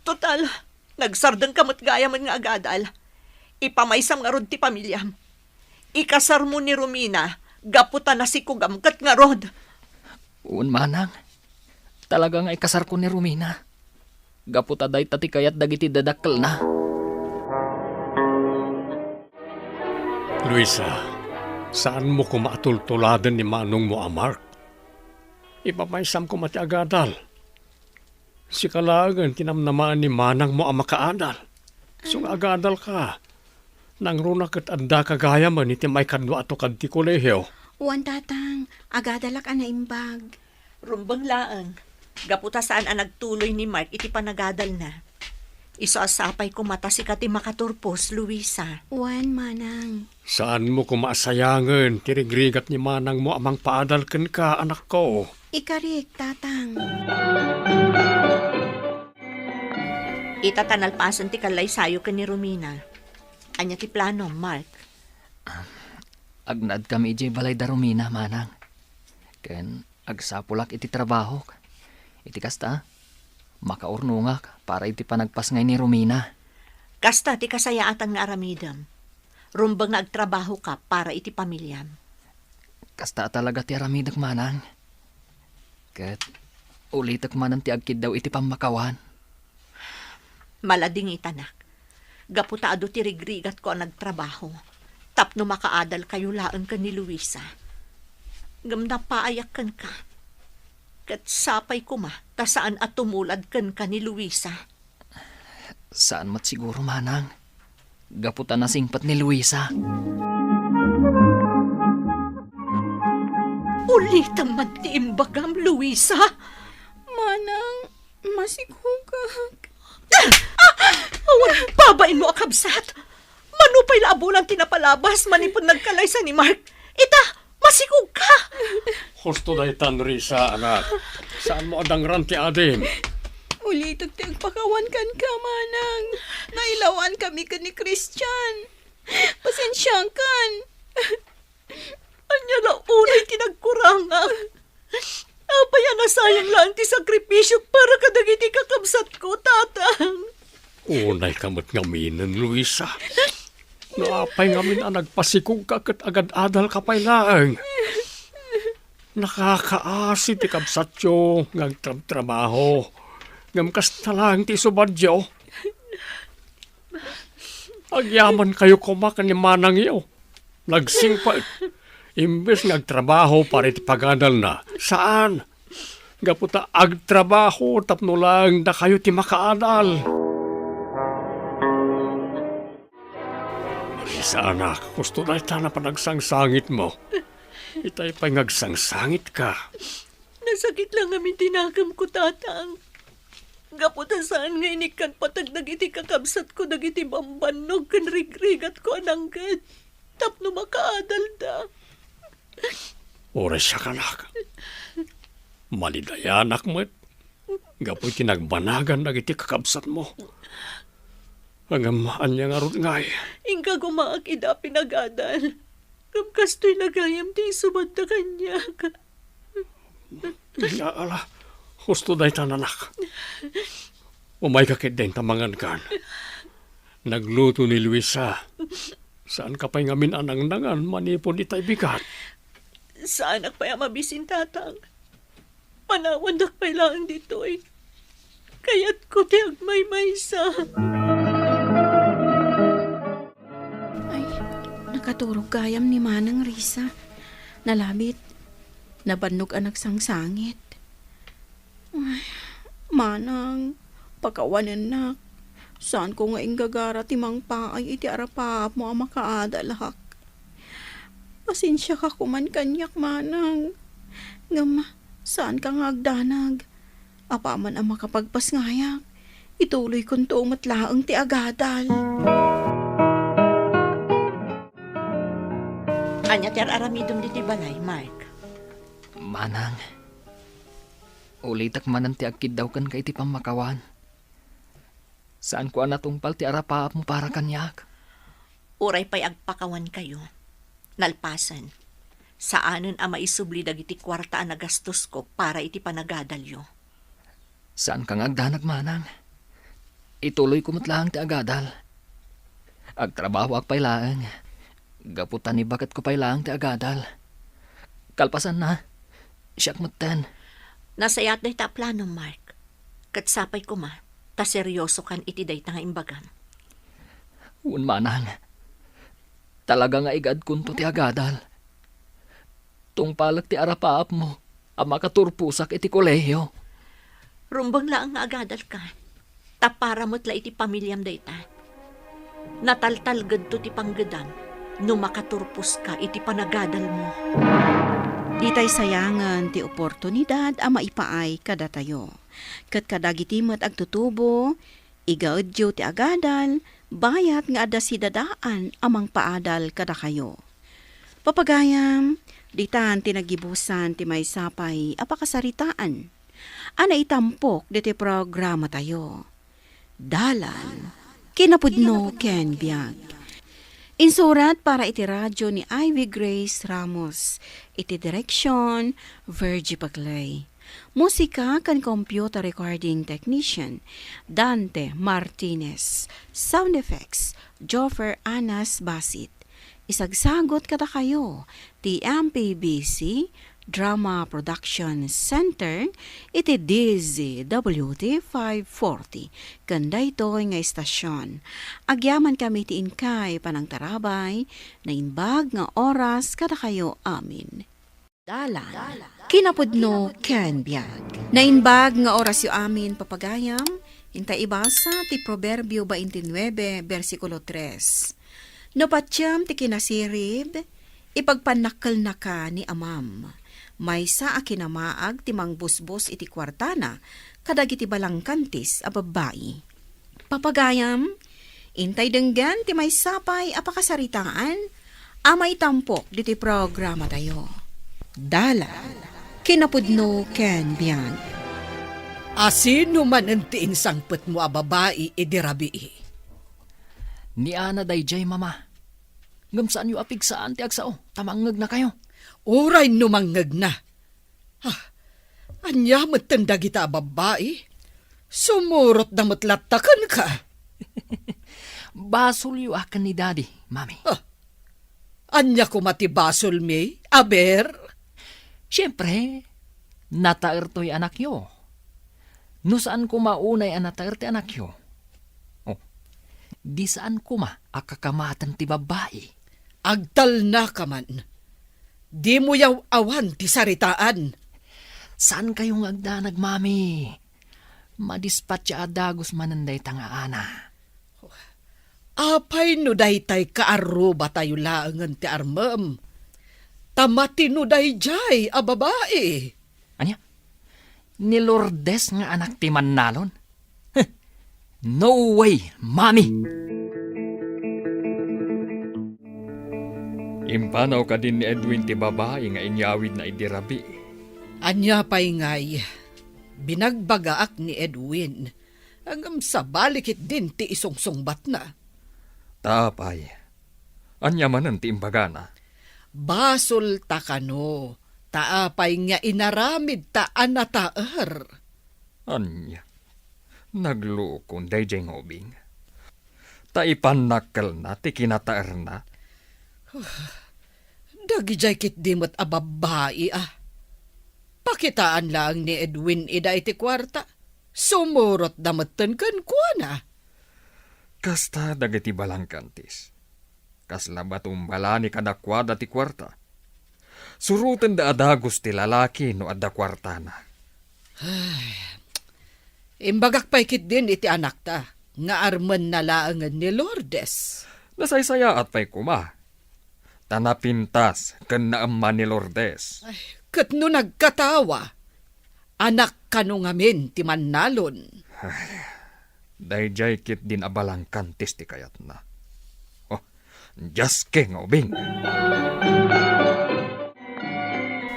Total, nagsardang kamot gaya man nga agadal. Ipamaysam nga rod ti pamilyam. Ikasar mo ni Romina, gaputa na si Kugam kat nga rod. Un manang, talaga nga ikasar ko ni Romina. Gaputa day tati kayat dagiti dadakkel na. Luisa, saan mo ko maatultuladan ni manong mo Mark? Ipamaysam ko mati agadal. Si kalagan tinamnamaan ni manang mo ang makaadal. Sung agadal ka. Nang runak at anda kagaya man iti may kanwa ato kadti kolehiyo. Wan tatang, agadalak na imbag. Rumbang laang. Gaputa saan ang nagtuloy ni Mark iti panagadal na. Isaasapay ko mata si kati makaturpos, Luisa. Wan manang. Saan mo ko maasayangan, tirigrigat ni manang mo amang paadal ken ka, anak ko. Ikarik, tatang. Itatanalpasan ti kalay sayo ka ni Romina. Anya ti plano, Mark? Agnad kami iti balay da Romina, manang. Ken agsapulak iti trabaho. Iti kasta, makaurnungak para iti panagpas ngay ni Romina. Kasta ti kasayaatan nga aramidam. Rumbang nga agtrabaho ka para iti pamilyam. Kasta talaga ti aramidak, manang. Ket ulitak manan ti agkid daw iti pamakawan. Malading itanak. Gaputaado ti rigrigat ko ang nagtrabaho. Tapno makaadal kayo laan ka ni Luisa. Gamna paayak kan ka. Kat sapay ko ma, tasaan at tumulad kan ka ni Luisa. Saan mat siguro, manang? Gaputan na singpat ni Luisa. Ulitan man ti imbagam, Luisa. Manang, masigugag. Awan, babain mo akabsat. Manupay laabulan tinapalabas, manipon nagkalay sa ni Mark. Ita, masikog ka. Husto na itan, Risa, anak. Saan mo adang ranti adim? Ulitog ti agpakawan kan ka, manang. Nailawan kami ka ni Christian. Pasensyang kan. Anya na unay tinagkuranga. Apaya na sayang lang ti sakripisyo para kadagiti kakabsat ko, tatang. Unay kamot ngaminan, Luisa. Naapay ngamin ang nagpasikog ka kat agad-adal ka pa'y laang. Nakakaasi ti kabsatyo ng trabaho. Ngamkas na lang ti subadyo. Agyaman kayo kumakan ni manang iyo. Nagsingpat. Imbes nagtrabaho para iti pagadal na. Saan? Gaputa agtrabaho tapno lang na kayo ti makaadal. Marisa, anak, gusto na itana pa nagsangsangit mo. Itay pa'y nagsangsangit ka. Nasakit lang amin tinakam ko, tatang. Gaputa saan nga inikan patag dagiti kakabsat ko dagiti bambanog kan rigrigat ko ananggad. Tapno makaadal da. Oras siya kanak. Malidaya, anak mo. Gapoy tinagbanagan dagiti kakabsat mo. Hanggang niya nga ron ngay. Ingka gumaak ida pinagadal. Kamkasto'y nagayam di subad na kanya. Ya ala, gusto dahi tananak. Umay kakit din tamangan kan. Nagluto ni Luisa. Saan ka pa'y ngamin anang-nangan manipon itay bigat? Saan ak pa'y mabisin, tatang? Panawandak pa'y lang dito eh. Kaya't ko tiyag may maysa. Ay, nakaturog gayam ni manang Risa. Nalabit. Nabannog ang nagsangsangit. Ay, manang, pakawanan nak. Saan ko nga inggagara timang paay iti arapap mo ang makaadalhak. Pasensya ka kuman kanyak, manang. Ngam, saan ka nga agdanag? Apaman ang makapagpasngayak. Ituloy kong tumatlaang ti agadal. Anya ti aramidom diti balay, Mark. Manang, ulitak manan ti agkid daw kan kay ti pamakawan. Saan ko anatungpal ti arapaap mo para kanyak? Uray pa'y agpakawan kayo. Nalpasan. Saanon ang maisubli dagiti kwarta ang nagastos ko para iti panagadalyo. Saan kang agdanag, manang? Ituloy ko matlang ti agadal. Agtrabaho ak pailaang. Gaputan ni bakit ko pailaang ti agadal. Kalpasan na. Siyak matan. Nasayat day ta plano, Mark. Katsapay ko ma, ta seryoso kan iti day ta nga imbagan. Un manang. Talaga nga igad kunto ti agadal. Tungpalag ti arapaap mo. Ang makaturpusak iti kolehiyo. Rumbang laang nga agadal ka. Tapara mo't la iti pamilyam day ta. Nataltal gadto ti panggadam. No makaturpos ka iti panagadal mo. Ditay sayangan ti oportunidad a maipaay kada tayo. Kat kadagiti met agtutubo, igaudyo ti agadal, bayat nga adda si dadaan amang paadal kada kayo. Papagayam, ditan tinagibusan ti may sapay apakasaritaan. Ana itampok diti programa tayo. Dalan, kinapudno ken biag. Insurat para iti radyo ni Ivy Grace Ramos. Iti direksyon, Virgie Paclay. Musika kan computer recording technician, Dante Martinez. Sound effects, Joffer Anas Basit. Isagsagot kada kayo, ti MPBC Drama Production Center, iti DZWT 540. Kanda ito nga istasyon. Agyaman kami ti inkay panang tarabay, na imbag nga oras kada kayo amin. Dalan. Kinapudno ken biag. Nainbag nga oras yu amin papagayam, inta ibasa ti Proverbio 29, versikulo 3. No patyam ti kinasirib, ipagpanakkel na ka ni amam. Maysa a kinamaag ti mangbusbos iti kwartana, kadag iti balangkantis a babae. Papagayam, intay denggan ti may sapay apakasaritaan, amay tampok diti programa tayo. Dala, kinapudno ken biag. Asino man ang tiinsangpet mo a babae idirabi. Ni Ana dayjay mama. Ngam saan yu apig saan ti agsao? Tamangag na kayo. Uray numanggag na. Anya matanda kita babae. Sumurot na matlatakan ka. Basol yu akan ni daddy, mami. Anya ko matibasol mi, aber. Siyempre, nataer to'y anak yo. No saan ko maunay ang nataer ti anak yo? Oh, di saan ko akakamatan ti babae. Agtal na ka man. Di mo yaw awan ti saritaan. Saan kayong agdanag, mami? Madispatya adagos mananday tanga ana. Apay no daytay kaaruba tayo laangan ti armam. Tamati no dayjay a babae. Anya? Ni Lourdes nga anak ti Manalon? No way, mami! Impanaw ka din ni Edwin ti babae nga inyawid na idirabi. Anya pa'y ngay, binagbagaak ni Edwin. Hanggang sa balikit din ti isungsungbat na. Tapay, anya manan ti imbagana. Basol ta kano, taapay nga inaramid ta anataer. Anya, naglukon dayjay ngobing. Taipanakkel na ti kinataer na. Dagijay kit dimot a babae ah. Pakitaan lang ni Edwin ida iti kwarta. Sumurot damatan kan kuana. Kasta dagiti balangkantis. Kasla batumbala ni kadakwada ti kwarta. Suruten da adagos ti lalaki no adda kwarta na. Imbagak paikit din iti anak ta. Nga arman na laangan ni Lourdes. Nasaysaya at pa'y kuma. Tanapintas ken naamman ni Lourdes. Kat no nagkatawa, anak kano ngamin ti Manalon. Dayjay kit din abalang kantis ti kayat na. Oh, Jaske nga ubing.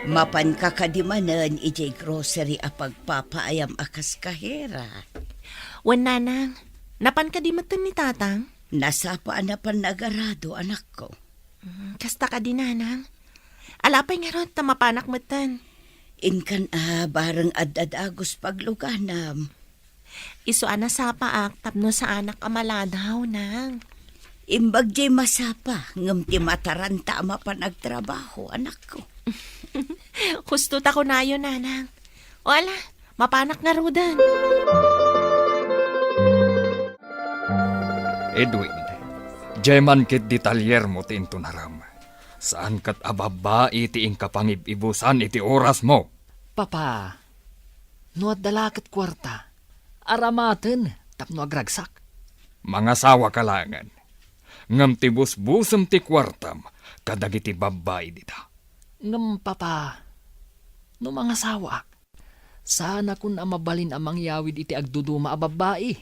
Mapan kakadimanan ijay grocery a pagpapaayam akas kahera. Wan nanang, napan ka di matan ni tatang? Nasapaan na pan nagarado anak ko. Kasta ka di nanang. Alapay nga ron, tamapanak matan. Inkan bareng ad-agos pagluganam. Iso ana sa paak, tapno sa anak amaladaw nang. Imbag jay masapa, ngam ti mataranta pa nagtrabaho anak ko. Gusto ta ko na yun, nanang. Wala, mapanak nga rudan. Edwin, Jeman kit di talyer mo ti intunaram. Saan kat ababa iti ingkapangibibusan iti oras mo? Papa, nuat dalakat kwarta. Aramaten, tapno agragsak. Mga sawa kalangan. Ngam ti busbusem ti kwartam, kadagiti babay dita. Ngam papa, no mga sawa. Sana kun amabalin amang yawid iti agduduma a babae.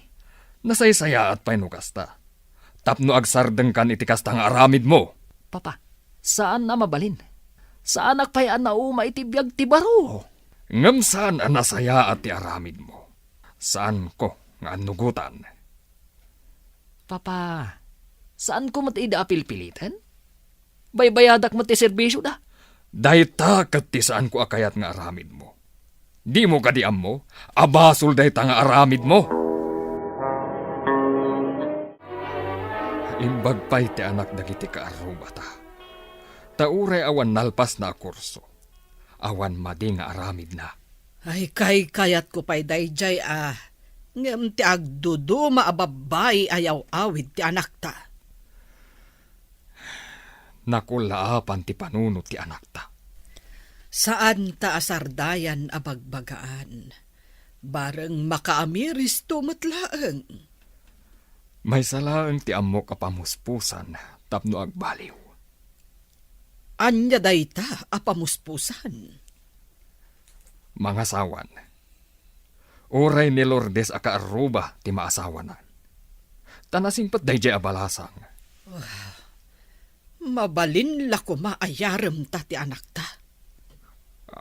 Nasaysaya at painukasta. Tapno agsardeng kan iti kastang aramid mo. Papa, saan na mabalin? Saan akpayaan na uma iti biyag ti baro? Ngam saan ang nasaya at ti aramid mo? Saan ko nga nugutan? Papa, saan ko matida apilpilitan? Baybayadak mo ti serbisyo da? Dahita kat ti saan ko akayat nga aramid mo. Di mo kadiam mo, abasol dahita nga aramid mo. Imbag pa'y ti anak dagiti kaarubata. Tauray awan nalpas na kurso. Awan madi nga aramid na. Ay kayat ko pa'y dayjay ngam ti agduduma a babay ayaw awid ti anak ta. Nakulaapan ti panunot ti anak ta. Saan ta asardayan a bagbagaan? Bareng makaamiris tumatlaeng. May salaang ti amok apamuspusan tapno agbaliw. Anya dayta apamuspusan. Mga sawan, uray ni Lourdes akaaruba ti maasawanan. Tanasingpat dayjay abalasang. Mabalin la ko maayarem ta ti anak ta.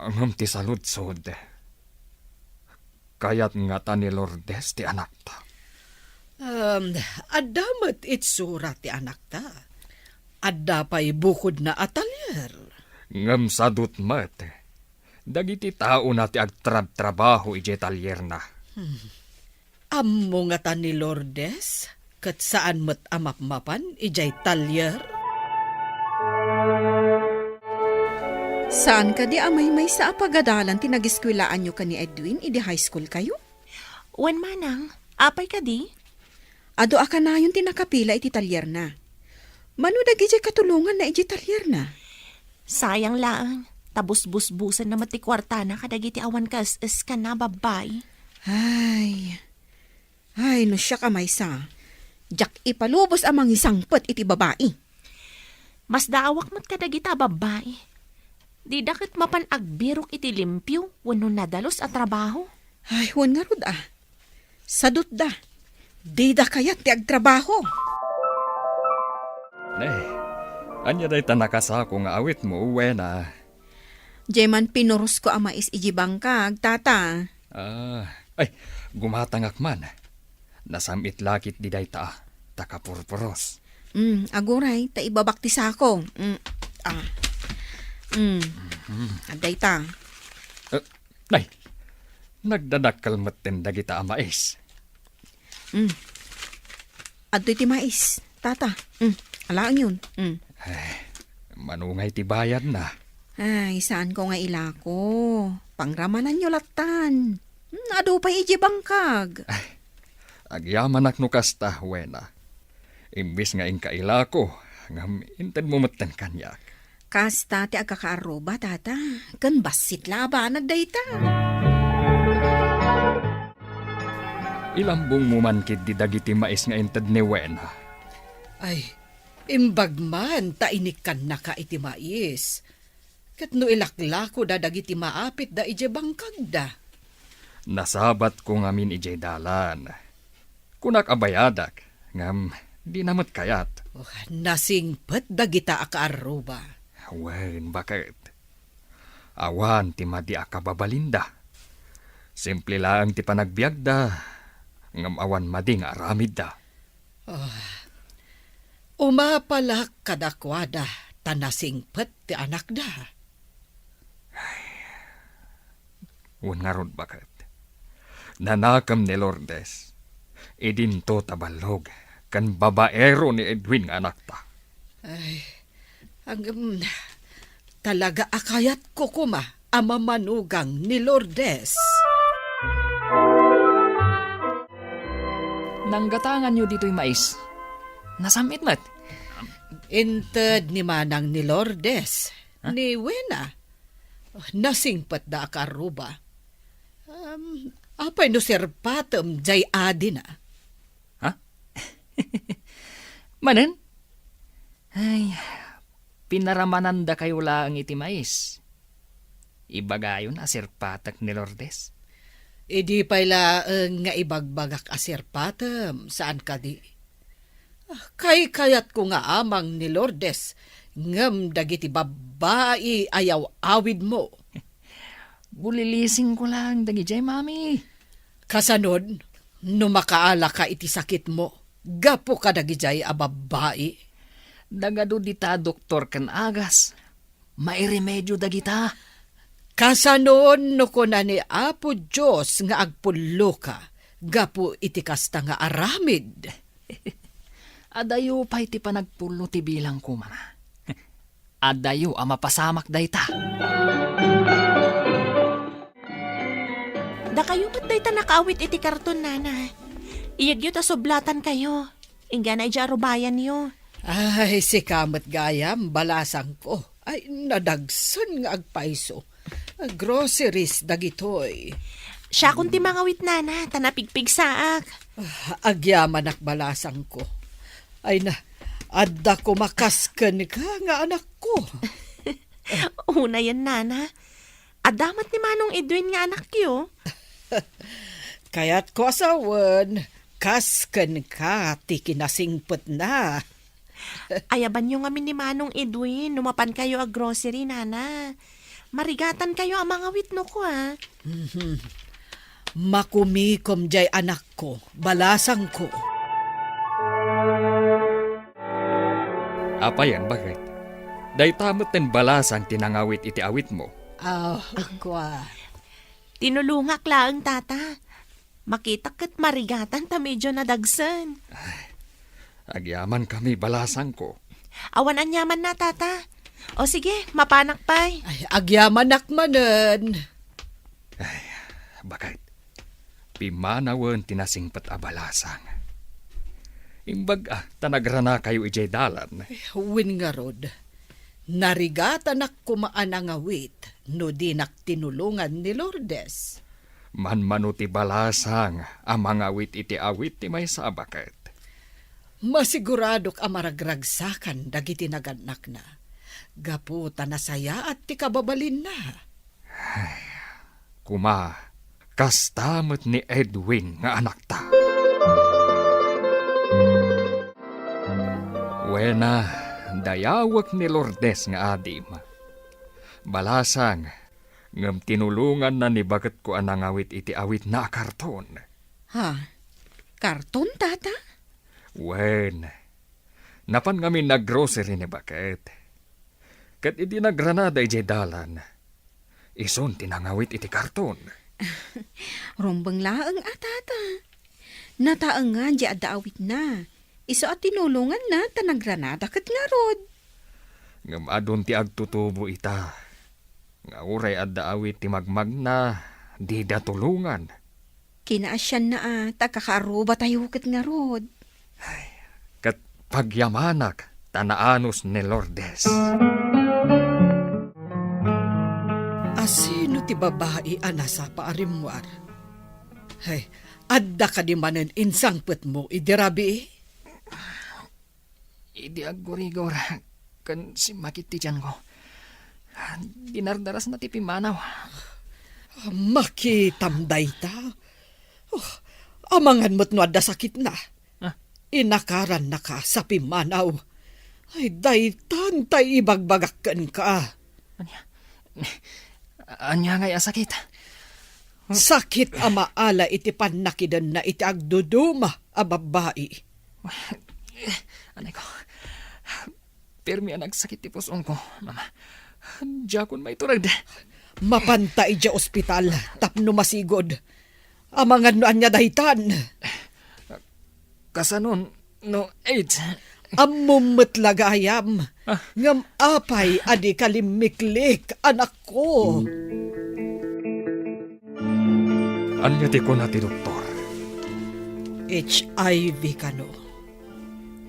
Angam ti saludsod. Kayat nga ta ni Lourdes ti anak ta. Adamat itsura ti anak ta. Adda pa'y bukod na atalyer. Ngam sadut mat. Dagiti tao na ti agtrab-trabaho ije talyer na. Ammo nga ta ni Lourdes, kat saan mat amapmapan ijay talyer? Saan ka di amay may sa apagadalan tinagiskwilaan nyo ka ni Edwin, idi high school kayo? Wan manang, apay ka di? Ado aka na yun tinakapila iti talyer na. Mano dagiti katulungan na iti talyer na? Sayang laang, tabus-busbusan na mati kwarta na kadagiti awan kas es ka na babay. Ay, no siya kamay sa. Jak ipalubos amang isangpet iti babae. Mas daawak mat kadagita babay. Di dakit mapan agbirok iti limpyo, wano nadalos at trabaho. Ay, wan nga rod Sadot da. Di da kayat ti agtrabaho. Anya day tanakasa ko nga awit mo, wena. Jeman pinuros ko amais iji bangkag, tata. Ay, gumatangak man. Nasamit lakit di day takapurpuros. Aguray, ta ibabakti sa ako. Aday ta. Nay, nagdadakal matin dagita amais. Adoy ti mais, tata. Alaan yun. Manungay ti bayad na. Ay, saan ko nga ilako? Pangramanan nyo latan. Ado pa iji bangkag. Agyaman no kasta, wena. Imbis nga inkaila ko, ngam inted mo matan kanyak. Kasta ti agkakaaroba, tata. Kan basit laban nagdayta. Ilambong mo man kid di dagiti mais nga inted ni wena. Ay, imbag man tainikan na ka iti mais. Kat no ilaklako da dagiti maapit da ije bangkag da. Nasabat ko ngamin ije dalan. Kunak abayadak, ngam Di namat kayat. Nasingpet dagita akaaruba. Wen, bakit? Awan ti madi akababalinda. Simple lang ti panagbiagda. Ngam awan madi nga aramid da. Umapalak kadakwada tanasingpet ti anak da. Wen nga ron bakit? Nanakam ni Lourdes. Idinto tabalog. Kan babaero ni Edwin nga anak ta. Talaga akayat ko kuma amamanugang ni Lourdes. Nanggatangan nyo dito'y mais. Nasamit mat. Inted ni manang ni Lourdes. Ni Wena. Nasingpet da akaruba. Apay no serpatem jay adi na. Ha? Manen? Ay, pinaramanan da kayo lang iti mais. Ibagayon asirpatak ni Lourdes. Idi pala nga ibagbagak asirpatem saan ka di. Kay kayat ko nga amang ni Lourdes ngem dagiti babae ayaw awid mo. Bulilising ko lang dagi jay mami. Kasanod, no makaala ka iti sakit mo, gapo ka dagi jay a babae. Dagado dita doktor kan agas. Mairemedyo dagita. Kasanon no ko na ni Apo Diyos nga agpulo ka, gapo iti kasta nga aramid. Adayo pa iti panagpulo ti bilang kumana. Adayo ang mapasamak dayta. Da kayo ba't day ta nakaawit iti karton, nana? Iyagyo ta soblatan kayo. Ingga na ijarubayan niyo. Ay, si kamat gayam, balasang ko. Ay, nadagsan nga agpaiso. Groceries dagitoy. Siya kung ti mangawit, nana, tanapigpig saak. Agyaman ak balasang ko. Ay na, adda ko makasken ka nga anak ko. Una yan, nana. Adamat ni Manong Edwin nga anak yo. Kaya't ko asawan, kasken ka, ti kinasingpet na. Ayaban nyo ngamin ni Manong Edwin, numapan kayo ag grocery, nana. Marigatan kayo ang mga witno ko, ha? Makumikom jay anak ko, balasang ko. Apa yan, bakit? Day tamot ten balasang tinangawit iti awit mo. Kwa. Tinulungak laang, tata. Makita kat marigatan ta medyo nadagsan. Agyaman kami balasang ko. Awan anyaman na, tata. O sige, mapanak pa'y. Ay, agyaman akmanen. Ay, bakit? Pimanawan tinasingpat a balasang. Imbag tanagrana kayo ijay dalan. Win nga rod. Narigatan ak kumaan ang awit, no di nak tinulungan ni Lourdes. Manmano ti balasang, amang awit iti awit ti may sabakit. Masiguradok amaragragsakan dagiti naganak na. Gaputa na saya at ti kababalin na. Kuma, kastamot ni Edwin nga anak ta. Wena, dayawak ni Lourdes nga adim. Balasang, ngam tinulungan na ni bagat ko anang awit iti awit na karton. Ha? Karton, tata? Wen, napan kami naggrocery ni bakit. Kat iti nagranada iti dalan. Ison tinangawit iti karton. Rombang laang tata. Nataang nga di adaawit na. Iso at tinulungan na tanagranada kat nga rod. Ngam adun ti agtutubo ita. Nga uray adaawit ti magmag na di datulungan. Kinaasyan na takakaruba tayo kat nga rod. Kat pagyamanak tanaanos ni Lourdes. Asino ti babae anasa paarimwar? Ay, adda ka di manen insangpet mo, idirabi. Idi agurigor, kan si makiti dyan ko. Dinardaras na ti pimanaw. Makitamday ta. Amangan mo't no adda sakit na. inakaran na ka sa pimanaw. Ay, daytan tay ibagbagakan ka. Anya ngay asakit. Sakit amaala iti panakidan na iti agduduma a babae. Anay ko. Pirmi ang nagsakit ti pusong ko, mama. Diyakon may turag. Mapanta iti ospital, tapno masigod. Amangan no anya dahitan. Kasanon, no AIDS. Amumot lagayam. Ngam apay adi kalimiklik, anak ko. Anya ti ko na ti doktor. HIV kano.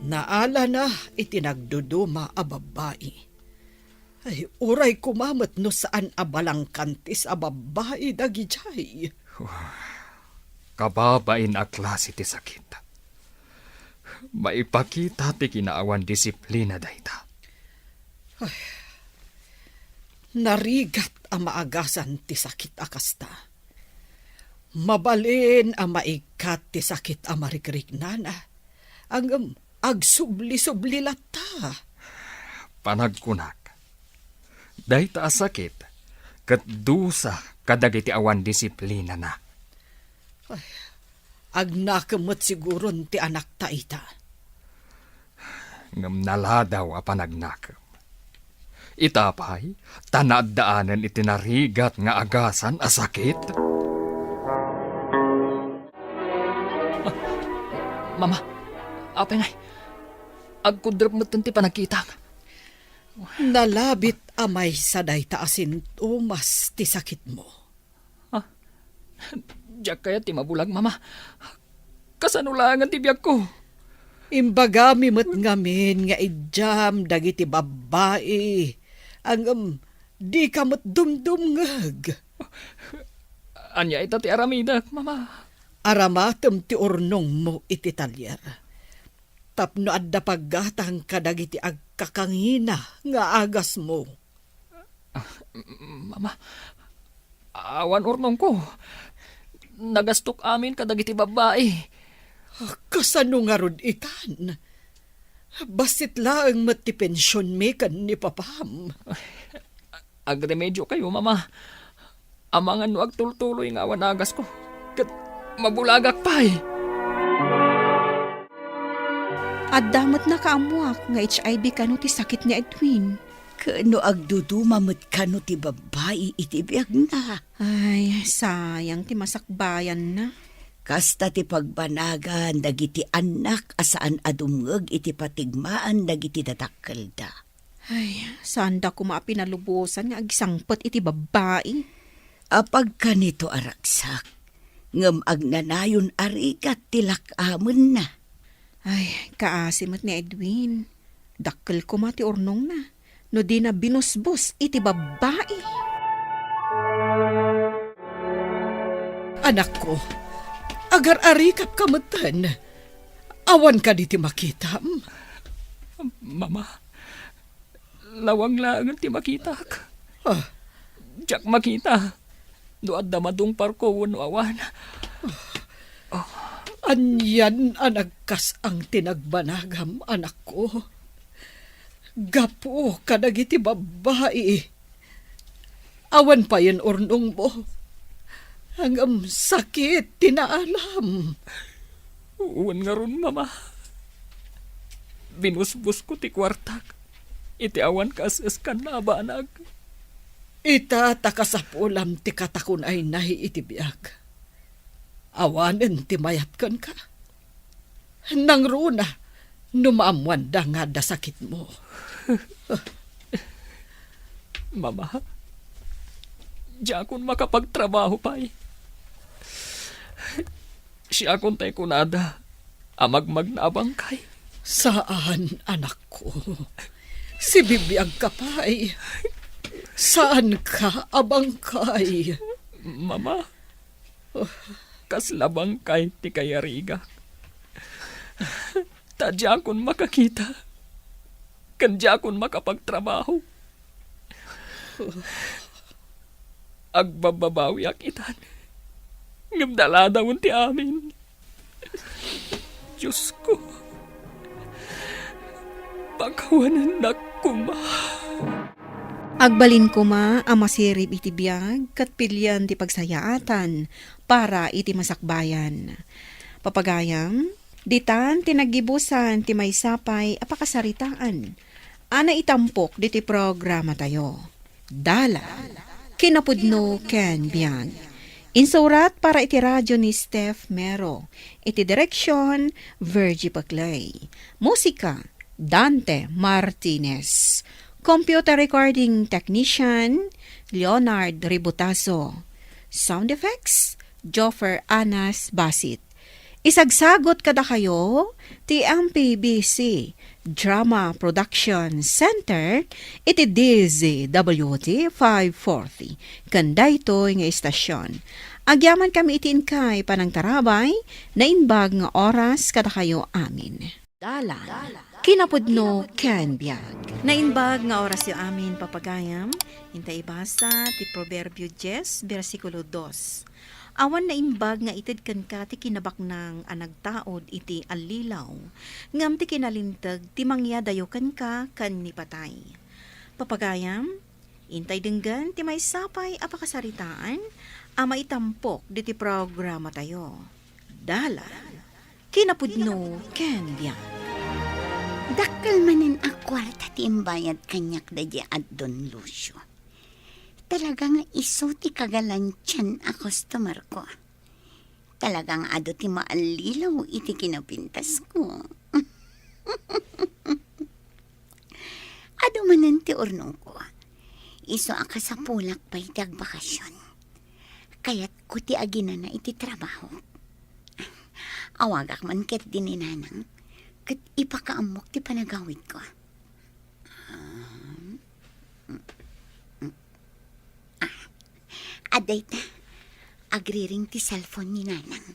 Naala na itinagduduma a babae. Ay, uray kumamot no saan abalang kantis a babae dagijay. Kababain a klase ti sakit. Maipakita ti kinaawan disiplina dayta. Narigat ang maagasan ti sakit akasta. Mabalin ang maikat ti sakit ang marikrignana. Ang agsubli-subli lata. Panagkunak. Dayta a sakit, kat dusa kadagiti awan disiplina na. Agnakamot siguron ti anak ta ita. Ngam naladaw a panagnakam. Itapay, tanaddaanan itinarigat nga agasan a sakit. Mama, apay ngay. Agkudrap mo ti panagkita. Nalabit amay saday ta asin umas ti sakit mo. Diyak kaya ti mabulag, mama. Kasanulangan ti biyak ko. Imbagami mo't ngamin nga idyam dagiti babae. Ang di ka mo't dumdumngag. Anya ita ti aramidak, mama. Aramatem ti urnong mo iti talyer. Tapno adda paggatang kadagiti agkakangina nga agas mo. Mama, awan urnong ko. Nagastok amin kadagiti babae. Kasano nga rod itan? Basit laang mati pensyon me kan ni papam. Agremedyo kayo, mama. Amangan no agtultuloy nga awan agas ko. Kat mabulagak pa eh. At damot na kaamuak nga HIV kano ti sakit ni Edwin. Kano agdudumamot kano ti babae iti biyag na. Ay, sayang ti masakbayan na. Kasta ti pagbanagan dagiti anak asaan adumngeg iti patigmaan dagiti datakkel da. Ay, saan da ko maapinalubusan nga agisangpot iti babae. Apag kanito araksak, ngem agnanayon arikat tilak amon na. Ay, kaasimot ni Edwin. Dakkel ko mati urnong na. No di na binusbos iti babae. Anak ko, agar-arikap kamutan. Awan ka di ti makita. Mama, lawang lang ti makita. Diyak makita. Doad damadong parko wano awan. Anyan anagkas ang tinagbanagam, anak ko. Gapo kadagiti babae. Awan pa yan urnong mo. Hanggang sakit, tinaalam. Uwan nga ron, mama. Binusbus ko ti kwartak. Iti awan kasas kan na abanag. Ita takasapulam ti katakun ay nahi iti biag. Awanen ti mayat kan ka. Nang runa, numaamuan da nga da sakit mo. Mama, diya akong makapagtrabaho pa eh. Siya akong tayo kunada, amagmag na abangkay. Saan, anak ko? Si bibiyag ka pa eh. Saan ka, abangkay? Mama, kaslabangkay ti kayariga. Tadya akong makakita. Kandya akong makapagtrabaho. Agbababawi akitan. Ngamdala daw ti amin. Diyos ko. Awan anak ko ma. Agbalin ko ma ang masirib iti biyag kat pilyan ti pagsayaatan para iti masakbayan. Papagayam, ditan tinagibusan ti may sapay apakasaritaan. Ana itampok diti programa tayo. Dala, kinapudno ken biyag. Insurat para iti radyo ni Steph Mero. Iti direksyon, Virgie Paclay. Musika, Dante Martinez. Computer recording technician, Leonard Ributaso. Sound effects, Joffer Anas Basit. Isagsagot kada kayo, ti MPBC Drama Production Center, iti DZWT 540. Kanday ito nga istasyon. Agyaman kami itin kay panang tarabay, na inbag nga oras kada kayo amin. Dala. Kinapudno ken biyag. Nainbag nga oras yo amin papagayam, hintay ibasa ti Proverbio 10, versikulo 2. Awan na imbag nga itid kan ka ti kinabak ng anagtaod iti alilaw, ngam ti kinalintag ti mangyadayo kan ka kan ni patay. Papagayam, intay denggan ti may sapay apakasaritaan, ama itampok diti programa tayo. Dala, kinapudno ken biyag. Dakkel manin a kwarta ti imbayad kanyak da di ad Don Lucio. Talagang iso ti kagalan tiyan a customer ko. Talagang ado ti maalilaw iti kinapintas ko. Ado manan ti urnong ko. Iso a kasapulak pa'y tagbakasyon. Kaya't ko ti agina na iti trabaho. Awagak man ket dininanang. Kat ipakaamok ti panagawid ko. Aday ta, agriring ti cellphone ni Nanang.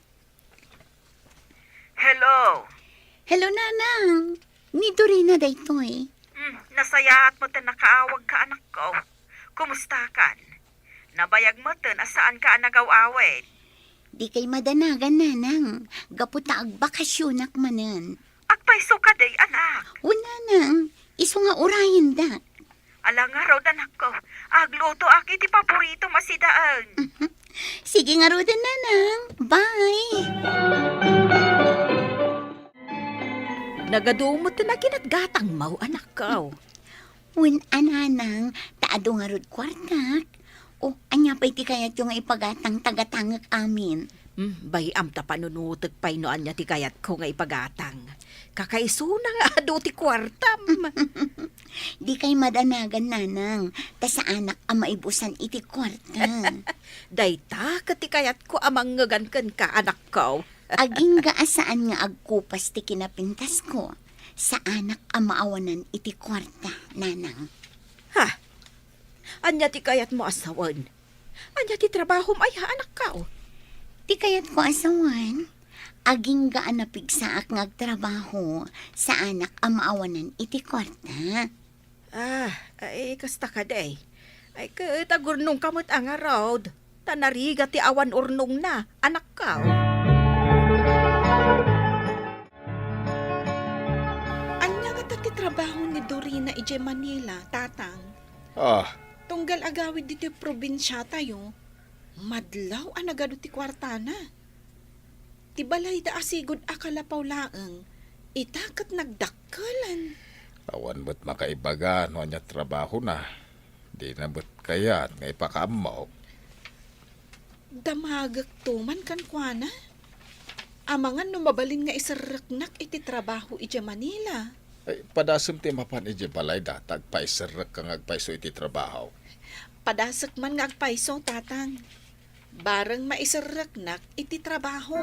Hello. Hello, Nanang. Ni Dorina day to eh. Nasayaat mo tan nakaawag ka anak ko. Kumusta kan? Nabayag mo tan asaan ka nagaw-awit? Di kay madanagan, Nanang. Gaputa agbakasyonak manan. Agpaiso ka day anak. O, Nanang, iso nga urayin da. Alang nga raw anak ko. Agluto ak iti paborito masidaan. Sige nga rodan, Nanang. Bye! Nagadumot na kinatgatang mau anak ko. Wen ananang, taado nga rod kwartak. O, anya pa iti kayat yung nga ipagatang tagatangak amin. Bayam ta panunutag pay noan niya ti kayat ko nga ipagatang. Kakaiso na nga ado ti kwartam. Di kay madanagan, Nanang. Ta sa anak ang maibusan iti kwarta. Dayta kati kayat ko amang ngagankan ka anak ko. Aging gaasaan nga agkupas ti kinapintas ko. Sa anak ang maawanan iti kwarta, Nanang. Ha? Anya ti kayat mo asawan? Anya ti trabaho maya anak ko? Ti kayat ko asawan. Aging gaan na pigsaak ngagtrabaho sa anak ang maawanan iti kwarta. Ay, kasta ka day. Ay, katagurnong kamot ang arod. Tanariga ti awan urnong na, anak ka. Anya nga ti trabaho ni Dorina ije Manila, tatang. Tunggal agawid dito probinsya tayo. Madlaw ang nagado ti kwartana. Ti balay da asigod akalapaw laeng. Itakat nagdakkelan. Awan ba't makaibaga no anya trabaho na. Di na ba't kayat nga ipakaamaw. Damagak tuman kan kuana. Amangan no mabalin nga isaraknak iti trabaho ije Manila. Ay, padasam ti mapan ije balay da, tagpaisarak kang agpaiso iti trabaho. Padasak man nga agpaiso, tatang. Barang maisaraknak iti trabaho.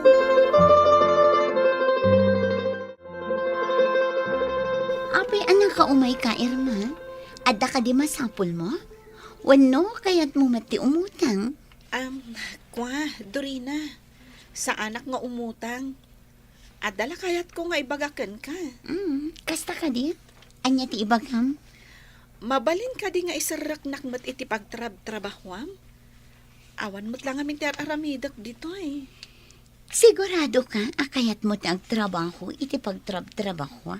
Apay anak ka umay ka, Irma. Adda ka di masapol mo? Wano kaya't mo mati umutang? Dorina, sa anak nga umutang. Adala kayat ko nga ibagakan ka. Kasta ka di? Anya ti ibagam? Mabalin ka di nga isaraknak mat iti pagtrabahwam. Awan mo't lang amin ti aramidak dito eh. Sigurado ka, akayat mo ti agtrabaho iti pagtrabaho?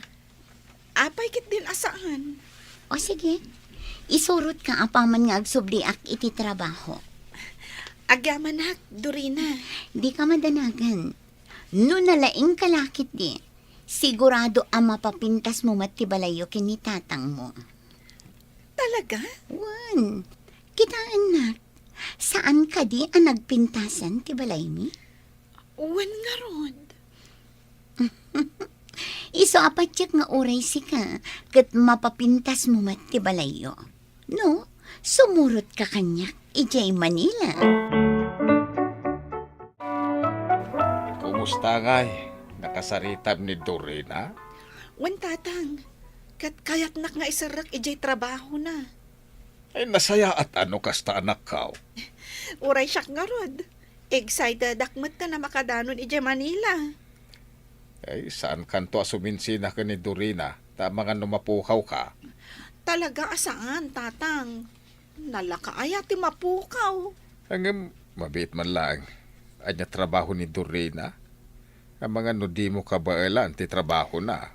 apay kit din asaan. O sige, isurot ka apaman nga agsubliak iti trabaho. Agyaman hak, Dorina. Di ka madanagan. No nalaing kalakit di, sigurado ang mapapintas mo matibalayo kini tatang mo. Talaga? Wan, kita anak, saan ka di ang nagpintasan tibalay mi? Uwan nga rod. Iso apatyak nga oray si ka, kat mapapintas mo matibalayo. No, sumurot ka kanyak, ijay Manila. Kumusta ngay? Nakasaritab ni Dorina? Wan tatang, kat kayat nak nga isarak ijay trabaho na. Ay nasaya at ano kasta anak kao? Uray siyak nga rod. Excited akmat ka na makadanon ijay Manila. Ay saan kanto asuminsina ka ni Dorina? Tama nga numapukaw ka. Talaga asaan, tatang? Nalakaaya ti mapukaw. Hanggang mabit man lang. Anya trabaho ni Dorina? Ang mga nudi mo kabailan ti trabaho na.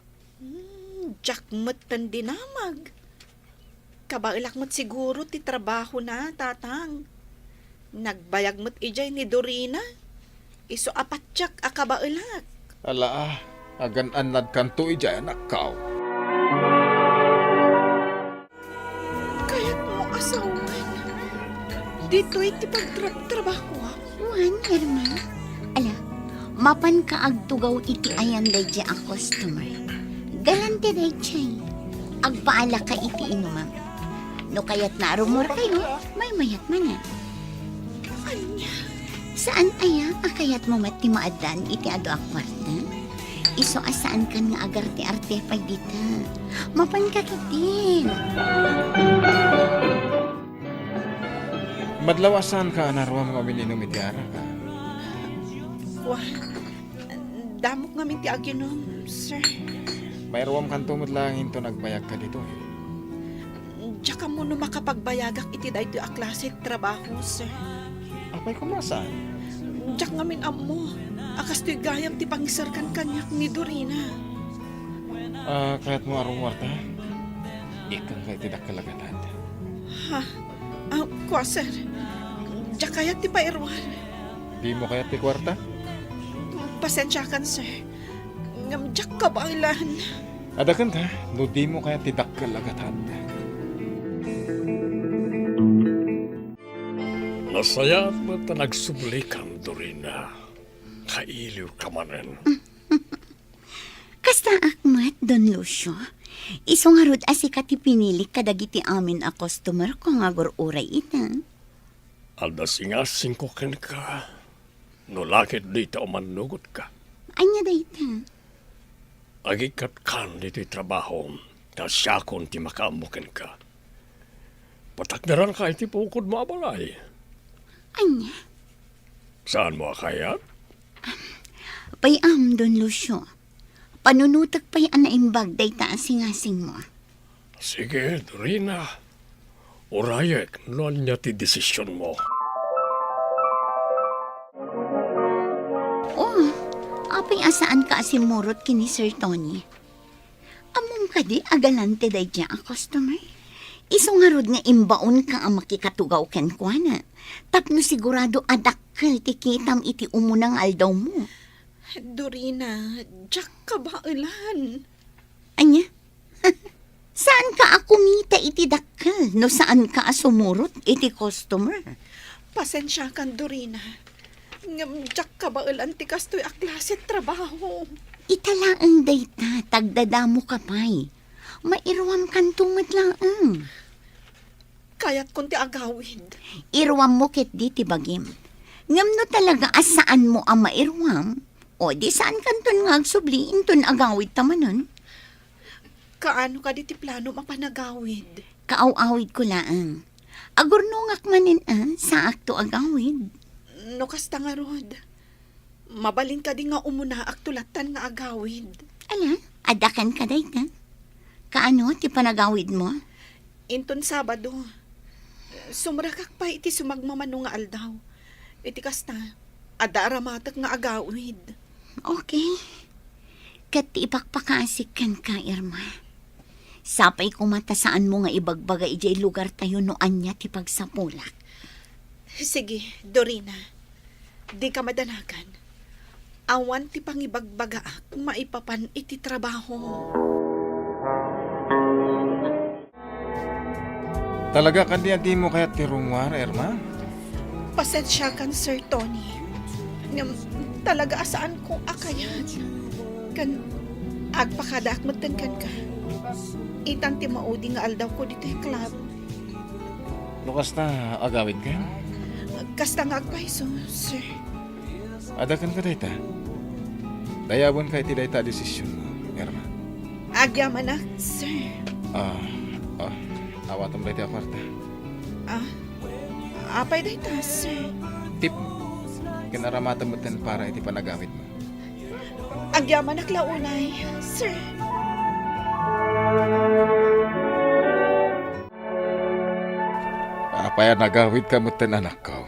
Jakmat tan dinamag. Kabailakmat siguro ti trabaho na, tatang. Nagbayagmat ijay ni Dorina. Iso apatyak akabailak. Ala agan anad kanto ijay anak kao. Kaya't mo asawan. Dito'y ti pagtrabaho. Wan, Irma. Ala, mapan ka agtugaw iti ayan dadya a customer. Galante dadya. Agpaala ka iti inumam. No kayat na rumor kayo, may mayat man na. Anya? Saan aya akayat mo mati maadan iti ado a kwarta? Iso asaan kan nga agarte-arte pag dita. Mapan ka kitin. Madlawasan ka naruam nga mininom iti ara ka. Wah, damok nga minti aginom, sir. Mayroam kanto madlangin to nagbayag ka dito eh. Diya ka mo no makapagbayagak iti dahito a klase trabaho, sir. Apay kumasan? Diyak nga min mo. Akas to'y gayam ti pangisarkan kanyak ni Dorina. Kahit mo arong warta, ikang kay tidak kalagatan. Ha? Kwa, sir. Diyak kaya ti pairwan. Di mo kaya ti kwarta? Pasensya kan, sir. Ngam diyak ka bailan. Adakan ta, no di mo kaya tidak kalagatan. Nasaya at mata nagsublikan, Dorina. Kailiw ka manen. Kasta akmat, Don Lucio. Iso nga rod asikat ipinili kadagiti amin a customer ko nga uray ita. Alda singasing ko ken ka. No lakit dito o manugot ka. Anya dayta. Agikat kan dito trabaho. Ta siya kon ti makamukin ka. Patakdaran ka iti pukod mo abalay. Anya? Saan mo akayat? Payam, Don Lucio. Panunutag pay anaimbag dayta asingasing mo. Sige, Dorina. Urayek, noon niya ti desisyon mo. Oh, apay asaan ka asimurot kini Sir Tony? Amom ka di agalante dayja a customer? Iso nga rod nga imbaon ka ang makikatugaw ken kuana. Tapno sigurado adakkel ti kitam iti umunang aldaw mo. Dorina, diyak ka bailan. Anya? Saan ka akumita iti dakkel? No saan ka asumurot iti customer? Pasensya kan, Dorina. Ngam diyak ka bailan ti kastoy a klase trabaho. Italaang dayta, tagdadamo ka pa'y. Mairuam kan tumad lang. Kaya't kunti agawid. Iruam mo kit di ti bagim. Ngam no talaga asaan mo ang mairuam? O di saan kanton nga agsubliin ton agawid tamanon? Kaano ka di ti plano mapanagawid? Kaaw-awid ko laang. Agurnungak manin sa akto agawid. No kasta nga rod. Mabalin ka di nga umuna aktulatan nga agawid. Ala, adakan ka day ka. Kaano ti panagawid mo? Inton Sabado. Sumrakak pa iti sumagmamano nga aldaw. Iti kasta, adaramatak nga agawid. Okay. Kat ipakpakasik kan ka, Irma. Sapay kumatasaan mo nga ibagbaga ijay lugar tayo noan niya ti pagsapulak. Sige, Dorina. Di ka madanagan. Awan ti pangibagbaga maipapan iti trabaho mo. Talaga kandiyan di mo kaya tirungwar, Erma? Pasensya kan, Sir Tony. Ngam, talaga asaan kong akayan. Kan, agpakadakmatan kan ka. Itang ti maudi nga aldaw ko dito yung club. Lukas na agawin ka? Kasta nga agpaiso, sir. Adakan ka dayta. Dayabon ka iti dayta desisyon mo, Erma. Agyaman na, sir. Awatam dayta kwarta. Apay dayta, sir. Tip mo. Kinaramatan mo ten para iti panagawit mo. Agyaman na klaunay, sir. Apaya nagawit ka mo ten anak ko.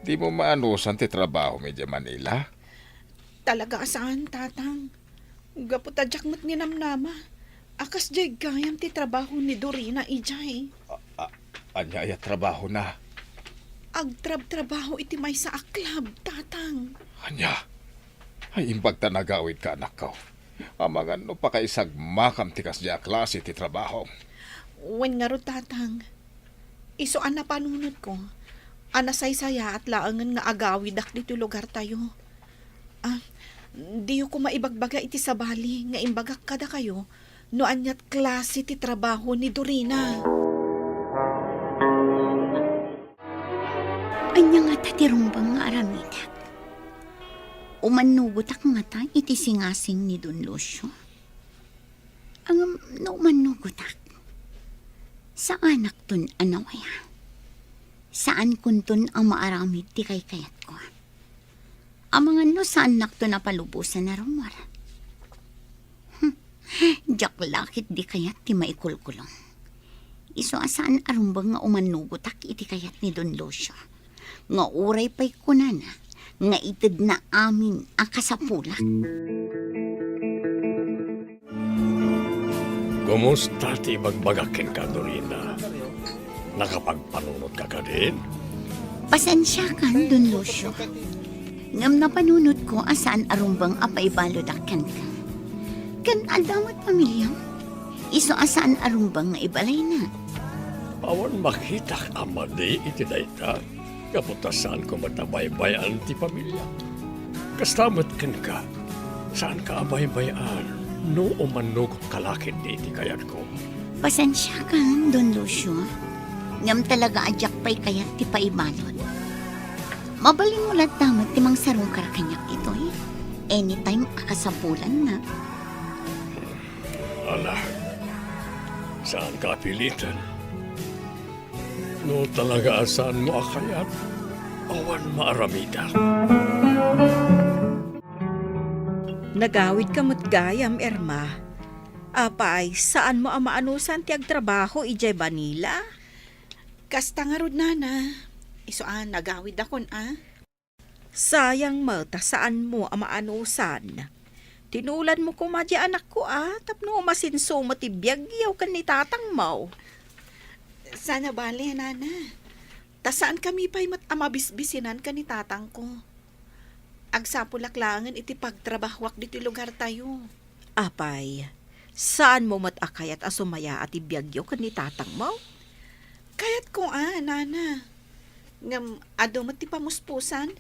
Di mo maanusan ti trabaho medya Manila. Talaga asaan, tatang. Gaputadyak mo't ninamnama. Akas jay gayam ti trabaho ni Dorina ijay. Anya ya trabaho na. Agtrab-trabaho iti may sa aklab, tatang. Anya. Ay imbag ta nagawit ka anak ko. Amangan no pa kaisag makam tikas di klase ti trabaho. Wen nga ro, tatang. Isuan na panunod ko. Anasaysaya at laangan nga agawidak dito lugar tayo. Di ko maibagbaga iti sabali nga imbagak kada kayo no anyat klase ti trabaho ni Dorina. Anya nga tatirumbang nga aramidak. Umanugutak nga ta iti singasing ni Don Lucio. Ang umanugutak. Sa anak tun anawaya. Saan kuntun ang maaramid ti kay kayat ko. Ang mga no saan nakto na palubusan na rumor. Diyak lakit di kayat ti maikulkulong. Iso asaan arumbang nga umanugutak iti kayat ni Don Lucio. Nga uray pa'y kunana, nga itid na amin ang kasapulak. Kumusta ti magbagakin ka, Dorina? Nakapagpanunod ka din? Pasensya ka, Don Lucio. Ngam na panunod ko asaan arumbang apaibalodakan ka. Kan adamot pamilyang, iso asaan arumbang nga ibalay na. Awan makita amadi iti dayta. Kaputasan ko matabaybayan ti pamilya. Kastamat kan ka. Saan ka abaybayan? No umanog kalakit di iti kayat ko. Pasensya ka, Don Lucio. Ngam talaga adyak pa'y kayat ti paibalod. Mabalin mo lang tamat ti mang sarong karakanyak ito eh. Anytime akasapulan na. Ala, saan ka pilitan? No talaga asan mo akayat? Awan maaramida. Nagawid ka mo't gayam, Erma. Apay, saan mo ang maanusan ti agtrabaho ijay Manila? Kasta nga rod, nana. Isuan, nagawid akon, Sayang mo, ta saan mo ang maanusan? Tinulan mo kumadya anak ko, tapno masinso mo ti biyagyaw kan ni tatang mo. Sana bale, nana. Tasaan kami pa'y amabisbisinan ka ni tatang ko. Agsapulaklangan iti pagtrabahwak dito lugar tayo. Apay, saan mo matakayat asumaya at ibiyagyaw kan ni tatang mo? Kayat ko, nana. Ngam, ado mo ti pamuspusan.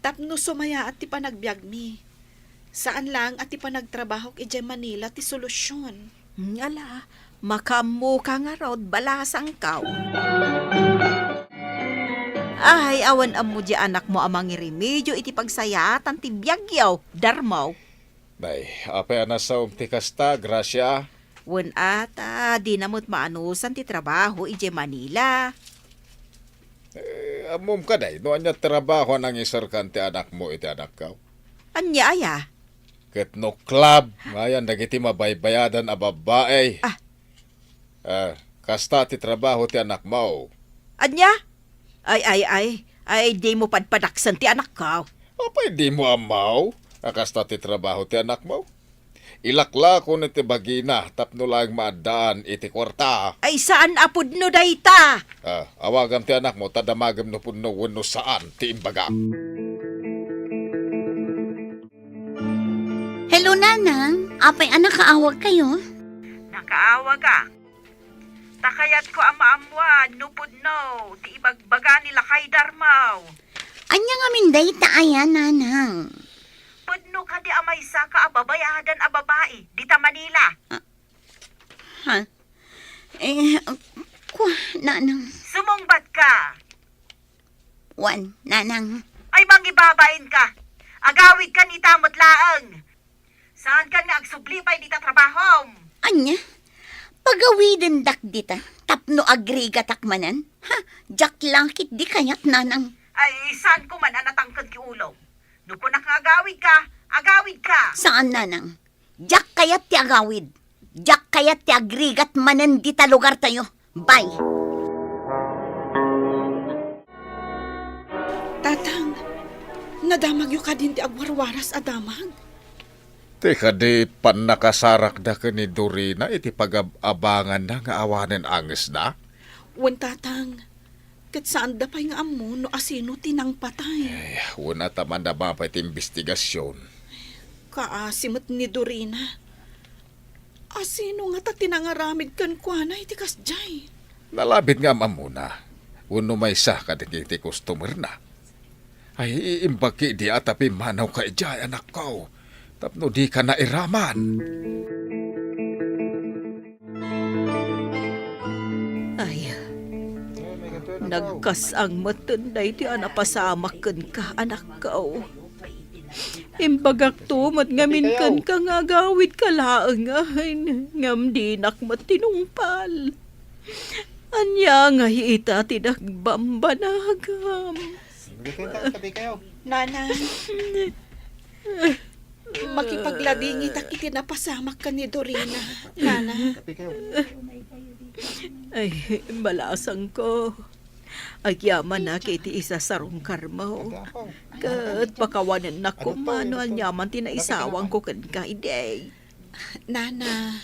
Tapno sumaya at ti panagbiag mi. Saan lang at ti panagtrabaho ijay Manila ti solusyon. Ngala, makamu ka nga rod, balasang kaw. Ay, awan amo di anak mo amang remedyo iti pagsayatan ti biyagyaw, darmaw. Bay, apay anasaw ti kasta, grasya. Wen ata, di namot maanusan ti trabaho ije Manila. Amom ka day, no anya trabaho nang isarkan ti anak mo iti anak ka. Anya aya? Ket no club, ngayon dagiti mabaybayadan a babae. Kasta ti trabaho ti anak mo. Anya? Ay, di mo padpadaksan ti anak ka. Apay di mo amaw, kasta ti trabaho ti anak mo. Ilakla ko ni ti bagina tapno lang maadaan iti kwarta. Ay saan apod no dayta? Awagam ti anak mo, tadamagam no punno wano saan ti imbaga. Hello, Nanang. Apay anak kaawag kayo? Nakaawa ka. Takayat ko ang maamwan, nupod no, ti ibagbaga nila kay Darmaw. Anya nga minday ayan, Nanang. Pudno ka di amay sa kaababayadan a babae, dita Manila. Ha? Nanang. Sumungbat ka. Wan, Nanang. Ay mangibabain ka. Agawid ka ni tamot laeng. Saan ka nga agsublipay dita trabaho? Anya? Pagawidin dak dita, tapno agriga takmanan? Ha? Jak langkit di kayat, Nanang. Ay saan ko man anatangkad ki ulo. Nupo na ka agawid ka. Saan, Nanang? Jak kayat ti agawid. Jak kayat ti agrigat manan dita lugar tayo. Bye. Tatang, nadamag yu ka din ti agwarwaras adamag. Teka di pan nakasarak da ka ni Dorina iti pag-abangan na nga awanen anges na. Wan tatang, kat saan da pa'y nga amo no asino tinang patay. Una taman na ba pa iti investigasyon. Kaasimot ni Dorina. Asino nga ta tinangaramid kan kwa na iti kasjay. Nalabit nga mamuna. Uno may sa kadikiti customer na. Ay iimbaki di atapi manaw ka ijay anak ko. Tapno di ka na iraman. Ay, nagkasang matunday ti anapasamakan ka, anak ko. Imbagak tumat ngamin kan ka nga gawid ka laang ay ngam dinak matinungpal. Anya nga hiita tinagbambanagam. Nanang, makipaglabingi tak iti napasamak ka ni Dorina. Nana. Ay, malasang ko. Agyaman na kiti isa sarong karmo. Kat pakawanan na ko mano ang yaman tinaisawang ko kan ka iday. Nana,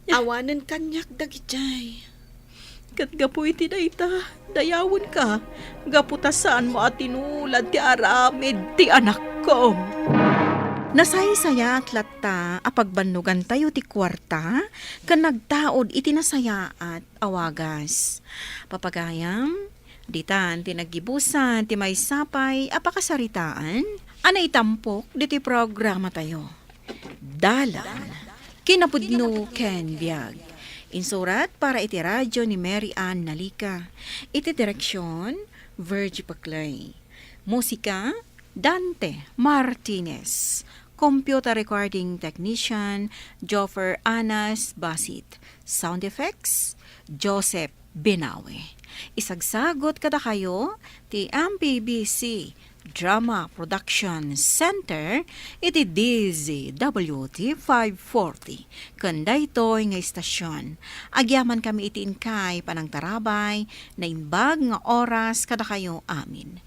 awanan kanyak dagijay. Kat gapu iti dayta, dayawon ka. Gaputasan mo at tinulad ti aramid ti anak ko. Nasaysaya at latta apagbannugan tayo ti kwarta kan nagtaod iti nasaya at awagas. Papagayam, ditan tinagibusan ti may sapay apakasaritaan, anay tampok diti programa tayo. Dalan, kinapudno Ken Biag. Insurat para iti radyo ni Mary Ann Nalika. Iti direksyon, Virgie Paclay. Musika, Dante Martinez. Computer Recording Technician, Joffer Anas Basit. Sound Effects, Joseph Binawe. Isagsagot kada kayo, ti MPBC Drama Production Center, iti DZWT 540. Kanda ito'y nga istasyon. Agyaman kami iti inkay panang tarabay, na imbag nga oras kada kayo amin.